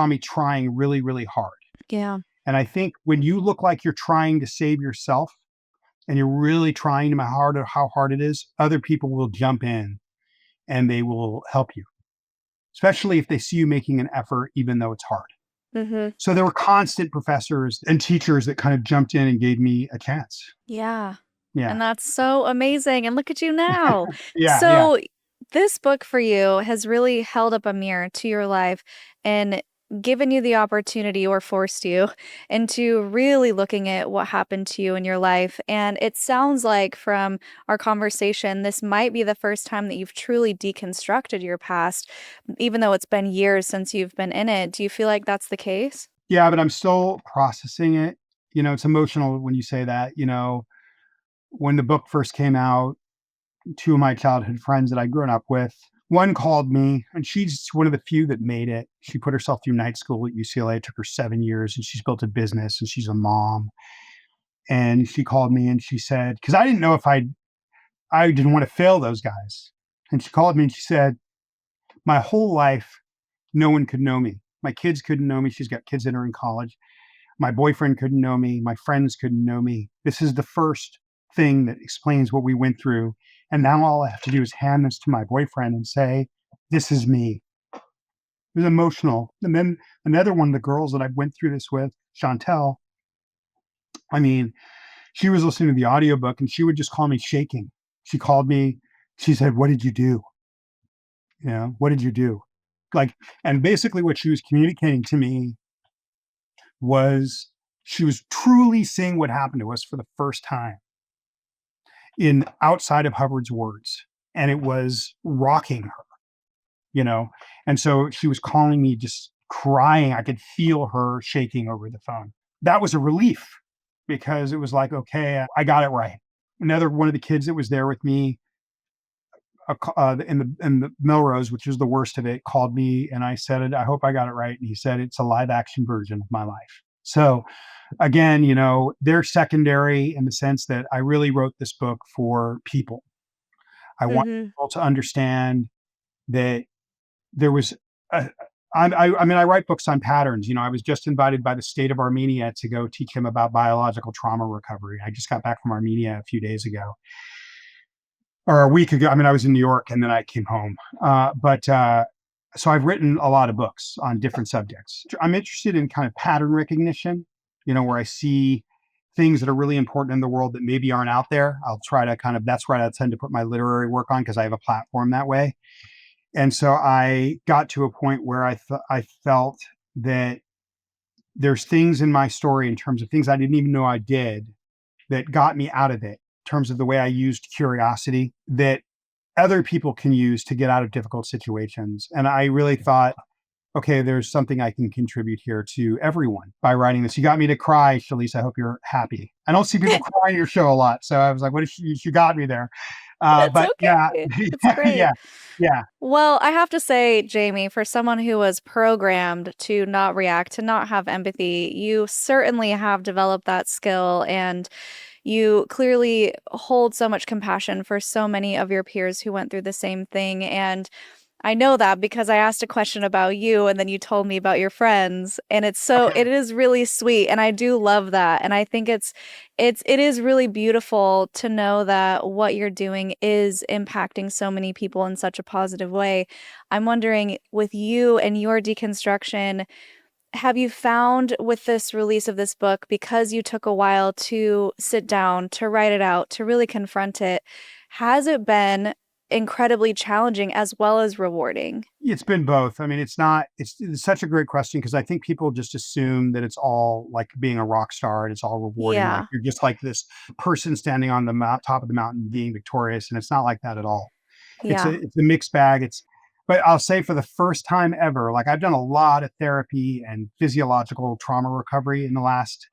me trying really, really hard. Yeah. And I think when you look like you're trying to save yourself and you're really trying to how hard it is, other people will jump in and they will help you, especially if they see you making an effort, even though it's hard. Mm-hmm. So there were constant professors and teachers that kind of jumped in and gave me a chance. Yeah. Yeah. And that's so amazing. And look at you now. Yeah. So this book for you has really held up a mirror to your life and given you the opportunity, or forced you into really looking at what happened to you in your life. And it sounds like from our conversation, this might be the first time that you've truly deconstructed your past, even though it's been years since you've been in it. Do you feel like that's the case? Yeah, but I'm still processing it. It's emotional when you say that, when the book first came out, two of my childhood friends that I'd grown up with, one called me, and she's one of the few that made it. She put herself through night school at UCLA. It took her 7 years, and she's built a business, and she's a mom. And she called me and she said, because I didn't know if I didn't want to fail those guys. And she called me and she said, my whole life, no one could know me. My kids couldn't know me. She's got kids that are in college. My boyfriend couldn't know me. My friends couldn't know me. This is the first thing that explains what we went through. And now all I have to do is hand this to my boyfriend and say, this is me. It was emotional. And then another one of the girls that I went through this with, Chantel, I mean, she was listening to the audiobook and she would just call me shaking. She called me, she said, what did you do? You know, what did you do? Like, and basically what she was communicating to me was she was truly seeing what happened to us for the first time in outside of Hubbard's words. And it was rocking her, you know? And so she was calling me just crying. I could feel her shaking over the phone. That was a relief because it was like, okay, I got it right. Another one of the kids that was there with me in the Melrose, which was the worst of it, called me and I said, I hope I got it right. And he said, it's a live action version of my life. So again, you know, they're secondary in the sense that I really wrote this book for people. I want people to understand that there was I mean, I write books on patterns. You know, I was just invited by the state of Armenia to go teach them about biological trauma recovery. I just got back from Armenia a few days ago, or a week ago. I mean, I was in New York and then I came home. So I've written a lot of books on different subjects. I'm interested in kind of pattern recognition, you know, where I see things that are really important in the world that maybe aren't out there. I'll try to kind of, that's where I tend to put my literary work on because I have a platform that way. And so I got to a point where I felt that there's things in my story in terms of things I didn't even know I did that got me out of it, in terms of the way I used curiosity that other people can use to get out of difficult situations. And I really thought, okay, there's something I can contribute here to everyone by writing this. You got me to cry, Shalise. I hope you're happy. I don't see people cry in your show a lot. So I was like, what if you got me there? It's But okay. yeah, It's great. yeah. Well, I have to say, Jamie, for someone who was programmed to not react, to not have empathy, you certainly have developed that skill and you clearly hold so much compassion for so many of your peers who went through the same thing. And I know that because I asked a question about you and then you told me about your friends and Okay. it is really sweet and I do love that and I think it is really beautiful to know that what you're doing is impacting so many people in such a positive way. I'm wondering with you and your deconstruction, have you found with this release of this book, because you took a while to sit down, to write it out, to really confront it, has it been incredibly challenging as well as rewarding? It's been both. I mean, it's such a great question because I think people just assume that it's all like being a rock star and it's all rewarding. Like Yeah. you're just like this person standing on the top of the mountain being victorious. And it's not like that at all. Yeah. It's a mixed bag. But I'll say for the first time ever, like I've done a lot of therapy and physiological trauma recovery in the last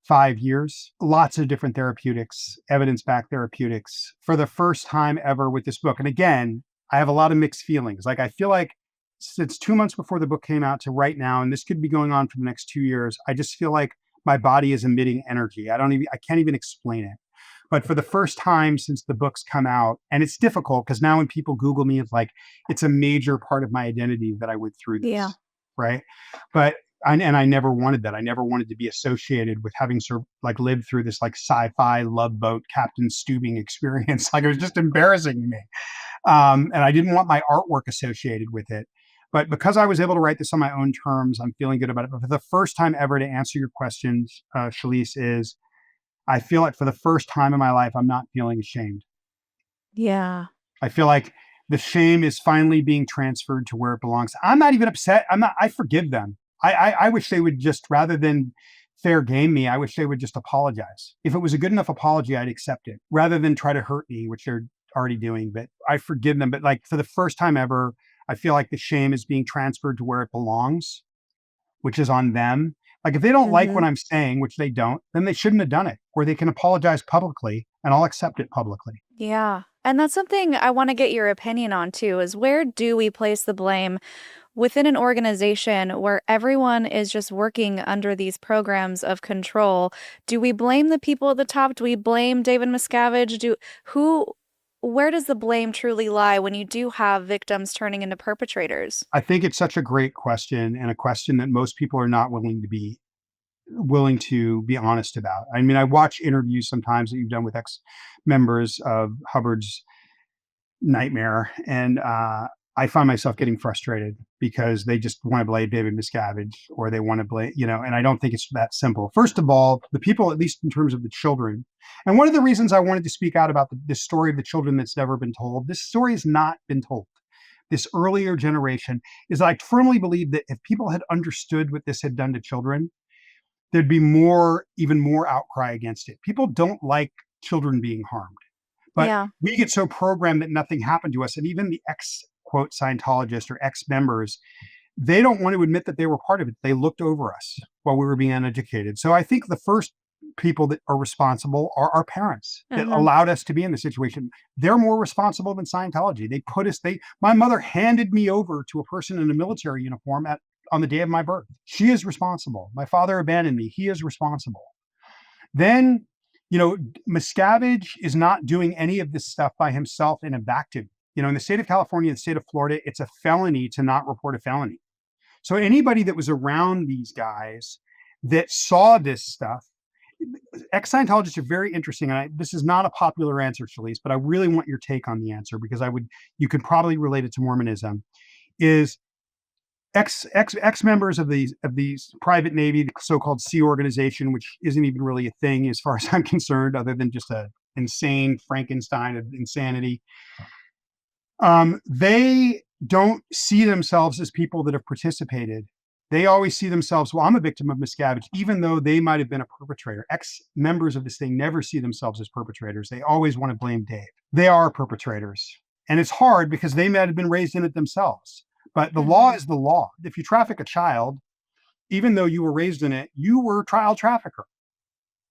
5 years, lots of different therapeutics, evidence-backed therapeutics for the first time ever with this book. And again, I have a lot of mixed feelings. Like I feel like since 2 months before the book came out to right now, and this could be going on for the next 2 years, I just feel like my body is emitting energy. I can't even explain it. But for the first time since the book's come out, and it's difficult because now when people Google me, it's like it's a major part of my identity that I went through Yeah. this, right? But I never wanted that. I never wanted to be associated with having lived through this like sci-fi love boat Captain Stubing experience. Like it was just embarrassing to me, and I didn't want my artwork associated with it. But because I was able to write this on my own terms, I'm feeling good about it. But for the first time ever, to answer your questions, Shalise, is I feel like for the first time in my life, I'm not feeling ashamed. Yeah. I feel like the shame is finally being transferred to where it belongs. I'm not even upset. I forgive them. I wish they would just, rather than fair game me, I wish they would just apologize. If it was a good enough apology, I'd accept it rather than try to hurt me, which they're already doing. But I forgive them. But like for the first time ever, I feel like the shame is being transferred to where it belongs, which is on them. Like if they don't like what Mhm. I'm saying, which they don't, then they shouldn't have done it, or they can apologize publicly and I'll accept it publicly. Yeah. And that's something I want to get your opinion on too, is where do we place the blame within an organization where everyone is just working under these programs of control? Do we blame the people at the top? Do we blame David Miscavige? Where does the blame truly lie when you do have victims turning into perpetrators? I think it's such a great question, and a question that most people are not willing to be honest about. I mean, I watch interviews sometimes that you've done with ex-members of Hubbard's nightmare, and I find myself getting frustrated because they just want to blame David Miscavige, or they want to blame, and I don't think it's that simple. First of all, the people, at least in terms of the children, and one of the reasons I wanted to speak out about this story of the children that's never been told, this story has not been told. This earlier generation is, I firmly believe that if people had understood what this had done to children, there'd be even more outcry against it. People don't like children being harmed, but Yeah. we get so programmed that nothing happened to us. And even the quote Scientologists or ex-members, they don't want to admit that they were part of it. They looked over us while we were being uneducated. So I think the first people that are responsible are our parents that allowed us to be in the situation. They're more responsible than Scientology. My mother handed me over to a person in a military uniform on the day of my birth. She is responsible. My father abandoned me. He is responsible. Then, Miscavige is not doing any of this stuff by himself in a vacuum. In the state of California, the state of Florida, it's a felony to not report a felony. So anybody that was around these guys that saw this stuff, ex-Scientologists are very interesting. And this is not a popular answer, Shalise, but I really want your take on the answer, because you could probably relate it to Mormonism. Is ex members of these private Navy, the so-called Sea organization, which isn't even really a thing as far as I'm concerned, other than just a insane Frankenstein of insanity. They don't see themselves as people that have participated. They always see themselves, well, I'm a victim of Miscavige, even though they might have been a perpetrator. Ex-members of this thing never see themselves as perpetrators. They always want to blame Dave. They are perpetrators. And it's hard because they might have been raised in it themselves. But the law is the law. If you traffic a child, even though you were raised in it, you were a child trafficker.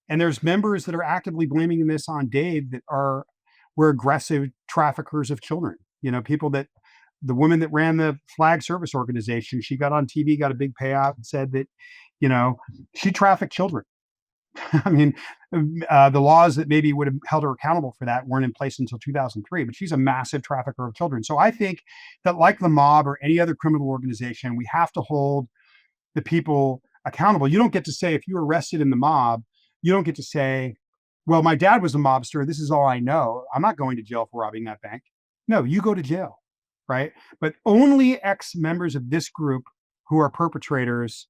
And there's members that are actively blaming this on Dave that were aggressive traffickers of children. The woman that ran the flag service organization, she got on TV, got a big payout, and said that, she trafficked children. I mean, the laws that maybe would have held her accountable for that weren't in place until 2003, but she's a massive trafficker of children. So I think that, like the mob or any other criminal organization, we have to hold the people accountable. You don't get to say, if you're arrested in the mob, you don't get to say, well, my dad was a mobster, this is all I know, I'm not going to jail for robbing that bank. No, you go to jail, right? But only ex-members of this group who are perpetrators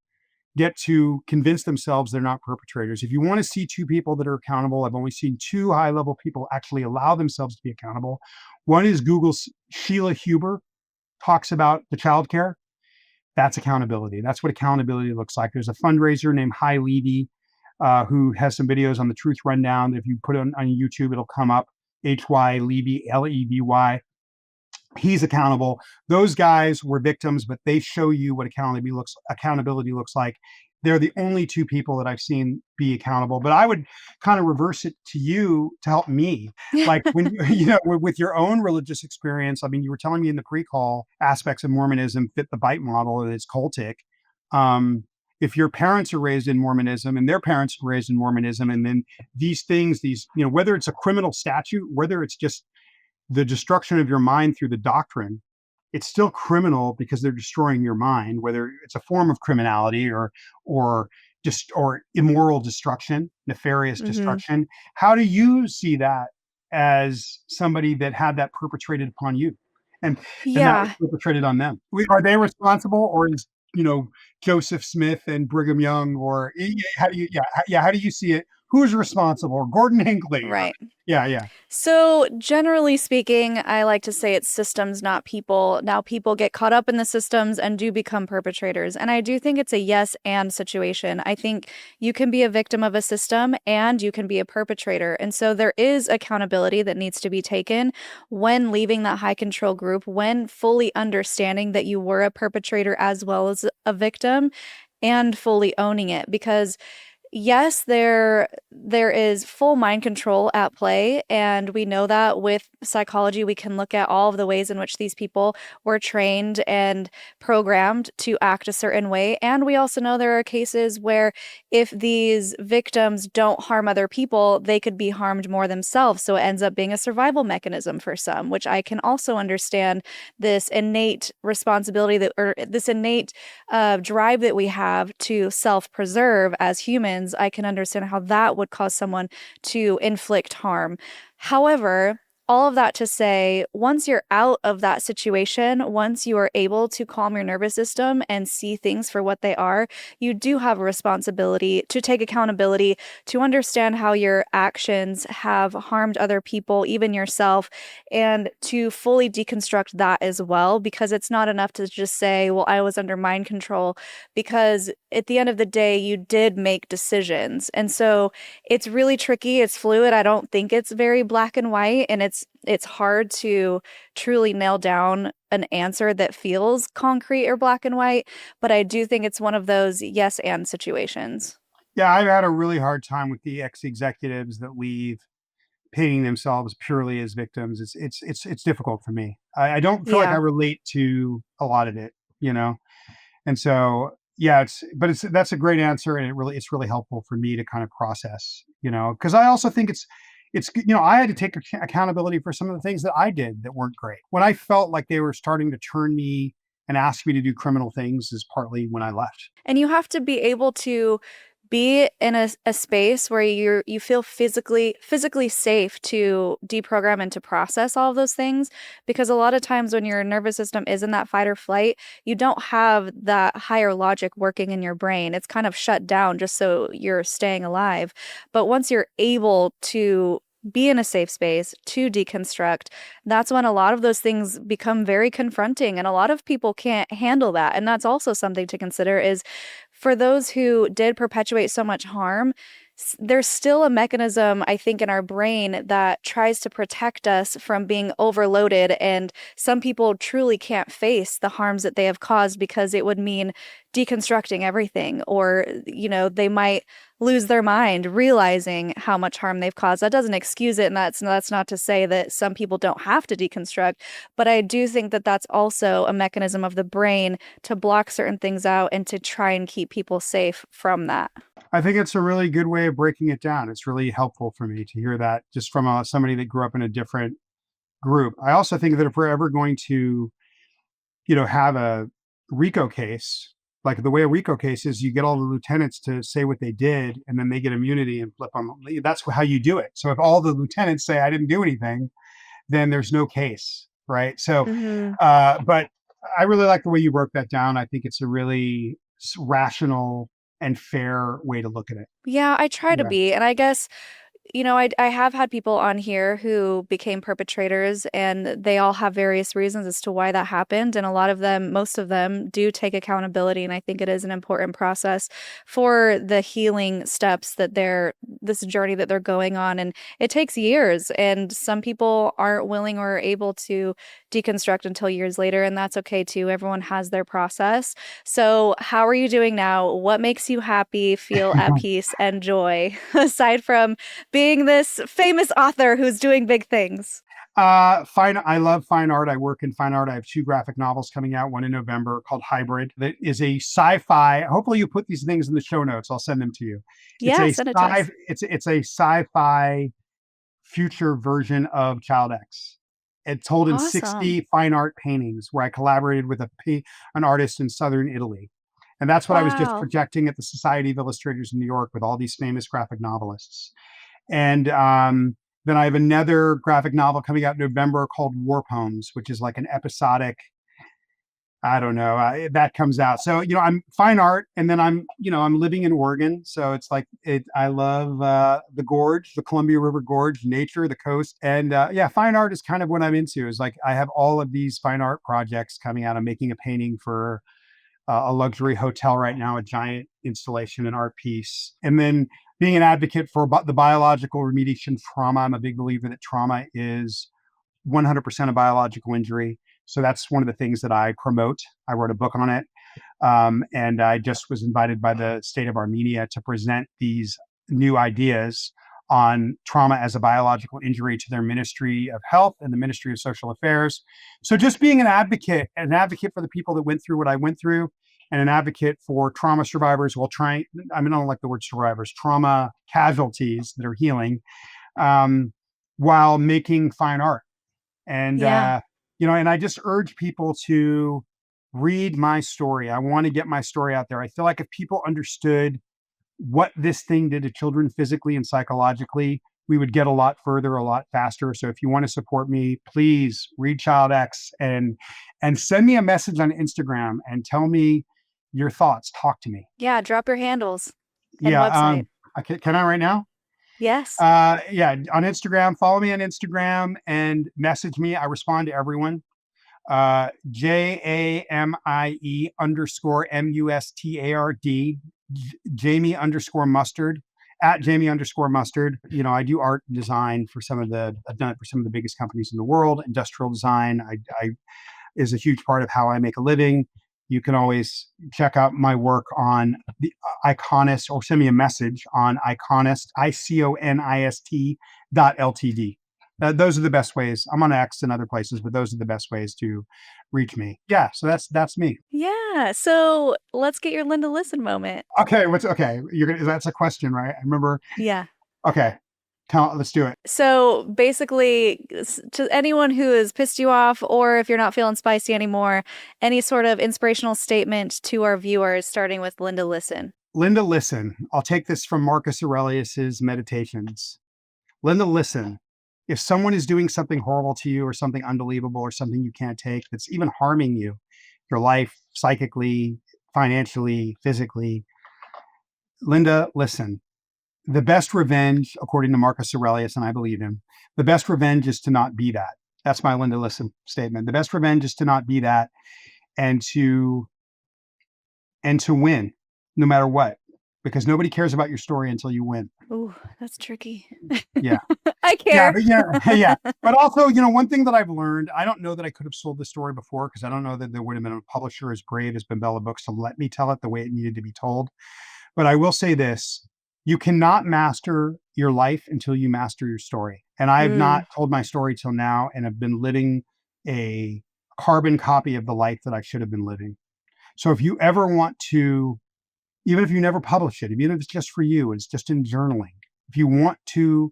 get to convince themselves they're not perpetrators. If you want to see two people that are accountable, I've only seen two high-level people actually allow themselves to be accountable. One is Google's Sheila Huber, talks about the childcare. That's accountability. That's what accountability looks like. There's a fundraiser named Hi Levy, who has some videos on the Truth Rundown. If you put it on YouTube, it'll come up. H-Y Levy, Levy. He's accountable. Those guys were victims, but they show you what accountability looks like. They're the only two people that I've seen be accountable. But I would kind of reverse it to you to help me. Like when, with your own religious experience, I mean, you were telling me in the pre-call aspects of Mormonism fit the bite model, and it's cultic. If your parents are raised in Mormonism and their parents are raised in Mormonism, and then these things, whether it's a criminal statute, whether it's just the destruction of your mind through the doctrine, it's still criminal because they're destroying your mind, whether it's a form of criminality or immoral destruction, nefarious destruction. How do you see that as somebody that had that perpetrated upon you and that was perpetrated on them? Are they responsible, or is, Joseph Smith and Brigham Young, or how do you see it? Who's responsible? Or Gordon Hinckley? Right. Yeah. So generally speaking, I like to say it's systems, not people. Now, people get caught up in the systems and do become perpetrators. And I do think it's a yes and situation. I think you can be a victim of a system and you can be a perpetrator. And so there is accountability that needs to be taken when leaving that high control group, when fully understanding that you were a perpetrator as well as a victim, and fully owning it. Because Yes, there is full mind control at play, and we know that with psychology we can look at all of the ways in which these people were trained and programmed to act a certain way. And we also know there are cases where if these victims don't harm other people, they could be harmed more themselves. So it ends up being a survival mechanism for some, which I can also understand this innate responsibility that, or this innate drive that we have to self preserve as humans. I can understand how that would cause someone to inflict harm. However, all of that to say, once you're out of that situation, once you are able to calm your nervous system and see things for what they are, you do have a responsibility to take accountability, to understand how your actions have harmed other people, even yourself, and to fully deconstruct that as well, because it's not enough to just say, well, I was under mind control, because at the end of the day, you did make decisions. And so it's really tricky. It's fluid. I don't think it's very black and white, and it's hard to truly nail down an answer that feels concrete or black and white, but I do think it's one of those yes and situations. Yeah, I've had a really hard time with the ex-executives that leave painting themselves purely as victims. It's difficult for me. I don't feel like I Yeah. relate to a lot of it, you know? And so, yeah, it's that's a great answer, and it's really helpful for me to kind of process, because I also think I had to take accountability for some of the things that I did that weren't great. When I felt like they were starting to turn me and ask me to do criminal things is partly when I left. And you have to be able to be in a space where you feel physically safe to deprogram and to process all of those things, because a lot of times when your nervous system is in that fight or flight, you don't have that higher logic working in your brain. It's kind of shut down just so you're staying alive. But once you're able to be in a safe space to deconstruct, that's when a lot of those things become very confronting, and a lot of people can't handle that. And that's also something to consider is for those who did perpetuate so much harm, there's still a mechanism, I think, in our brain that tries to protect us from being overloaded. And some people truly can't face the harms that they have caused because it would mean deconstructing everything, or, they might lose their mind realizing how much harm they've caused. That doesn't excuse it. And that's not to say that some people don't have to deconstruct, but I do think that that's also a mechanism of the brain to block certain things out and to try and keep people safe from that. I think it's a really good way of breaking it down. It's really helpful for me to hear that just from somebody that grew up in a different group. I also think that if we're ever going to, have a RICO case, like the way a RICO case is, you get all the lieutenants to say what they did, and then they get immunity and flip them. That's how you do it. So if all the lieutenants say I didn't do anything, then there's no case, right? So, Hmm. but I really like the way you broke that down. I think it's a really rational and fair way to look at it. Yeah, I try to Yeah. be. And I guess I have had people on here who became perpetrators, and they all have various reasons as to why that happened. And a lot of them, most of them, do take accountability. And I think it is an important process for the healing steps that this journey that they're going on. And it takes years. And some people aren't willing or able to deconstruct until years later. And that's okay too. Everyone has their process. So, how are you doing now? What makes you happy, feel at peace, and joy, aside from being this famous author who's doing big things? Fine. I love fine art. I work in fine art. I have two graphic novels coming out, one in November called Hybrid, that is a sci-fi. Hopefully you put these things in the show notes. I'll send them to you. It's Yeah, send it to us. it's a sci-fi future version of Child X. It's told in Awesome. 60 fine art paintings where I collaborated with an artist in southern Italy. And that's what I was just Wow. projecting at the Society of Illustrators in New York with all these famous graphic novelists. And then I have another graphic novel coming out in November called War Poems, which is like an episodic. I don't know. That comes out. So I'm fine art, and then I'm living in Oregon, so it's like it. I love the gorge, the Columbia River Gorge, nature, the coast, and yeah, fine art is kind of what I'm into. Is like I have all of these fine art projects coming out. I'm making a painting for a luxury hotel right now, a giant installation, an art piece. And then being an advocate for the biological remediation of trauma, I'm a big believer that trauma is 100% a biological injury. So that's one of the things that I promote. I wrote a book on it. And I just was invited by the state of Armenia to present these new ideas on trauma as a biological injury to their Ministry of Health and the Ministry of Social Affairs. So just being an advocate for the people that went through what I went through, and an advocate for trauma survivors I don't like the word survivors, trauma casualties that are healing, while making fine art. And, and I just urge people to read my story. I want to get my story out there. I feel like if people understood what this thing did to children physically and psychologically, we would get a lot further, a lot faster. So if you want to support me, please read Child X and send me a message on Instagram and tell me your thoughts. Talk to me. Yeah, drop your handles and website. Can I right now? Yes. On Instagram, follow me on Instagram and message me. I respond to everyone. JAMIE_MUSTARD, Jamie_Mustard, at Jamie_Mustard. I do art and design I've done it for some of the biggest companies in the world. Industrial design I is a huge part of how I make a living. You can always check out my work on the Iconist, or send me a message on Iconist, ICONIST.LTD. Those are the best ways. I'm on X and other places, but those are the best ways to reach me. Yeah, so that's me. Yeah. So let's get your Linda Listen moment. Okay, that's a question, right? I remember. Yeah. Okay. Let's do it. So basically, to anyone who has pissed you off, or if you're not feeling spicy anymore, any sort of inspirational statement to our viewers, starting with Linda Listen. Linda Listen. I'll take this from Marcus Aurelius's Meditations. Linda Listen. If someone is doing something horrible to you, or something unbelievable, or something you can't take, that's even harming you, your life, psychically, financially, physically, Linda, listen. The best revenge, according to Marcus Aurelius, and I believe him, the best revenge is to not be that. That's my Linda Listen statement. The best revenge is to not be that, and to win, no matter what, because nobody cares about your story until you win. Ooh, that's tricky. Yeah. I care. Yeah. But also, one thing that I've learned, I don't know that I could have sold this story before, because I don't know that there would have been a publisher as brave as Bimbella Books to let me tell it the way it needed to be told. But I will say this. You cannot master your life until you master your story. And I have not told my story till now, and have been living a carbon copy of the life that I should have been living. So if you ever want to, even if you never publish it, even if it's just for you, it's just in journaling, if you want to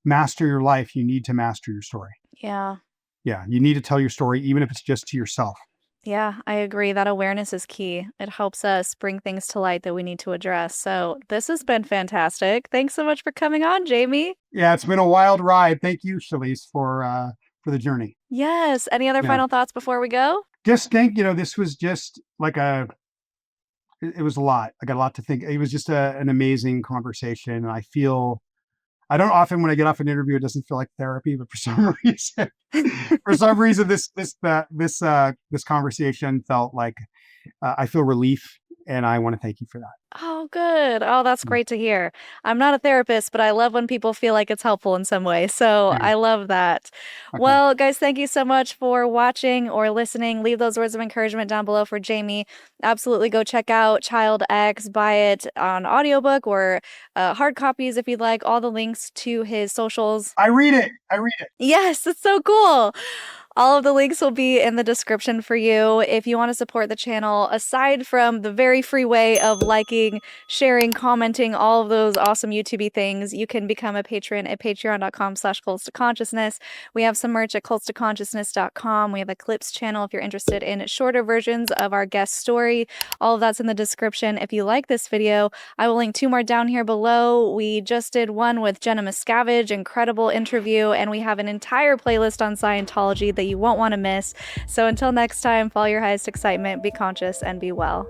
master your life, you need to master your story. Yeah. Yeah. You need to tell your story, even if it's just to yourself. Yeah, I agree. That awareness is key. It helps us bring things to light that we need to address. So this has been fantastic. Thanks so much for coming on, Jamie. Yeah, it's been a wild ride. Thank you, ChlLDREN, for the journey. Yes. Any other final thoughts before we go? Just think, this was just like it was a lot. I got a lot to think. It was just an amazing conversation. And I don't often, when I get off an interview, it doesn't feel like therapy, but for some reason, this conversation felt like I feel relief, and I want to thank you for that. Oh, good. Oh, that's great to hear. I'm not a therapist, but I love when people feel like it's helpful in some way. So I love that. Okay. Well, guys, thank you so much for watching or listening. Leave those words of encouragement down below for Jamie. Absolutely go check out Child X, buy it on audiobook or hard copies if you'd like. All the links to his socials. I read it. Yes, it's so cool. All of the links will be in the description for you. If you want to support the channel, aside from the very free way of liking, sharing, commenting, all of those awesome YouTube things, you can become a patron at patreon.com/cults2consciousness. We have some merch at cults2consciousness.com. We have a clips channel if you're interested in shorter versions of our guest story. All of that's in the description. If you like this video, I will link 2 more down here below. We just did one with Jenna Miscavige, incredible interview, and we have an entire playlist on Scientology that you won't want to miss. So until next time, follow your highest excitement, be conscious, and be well.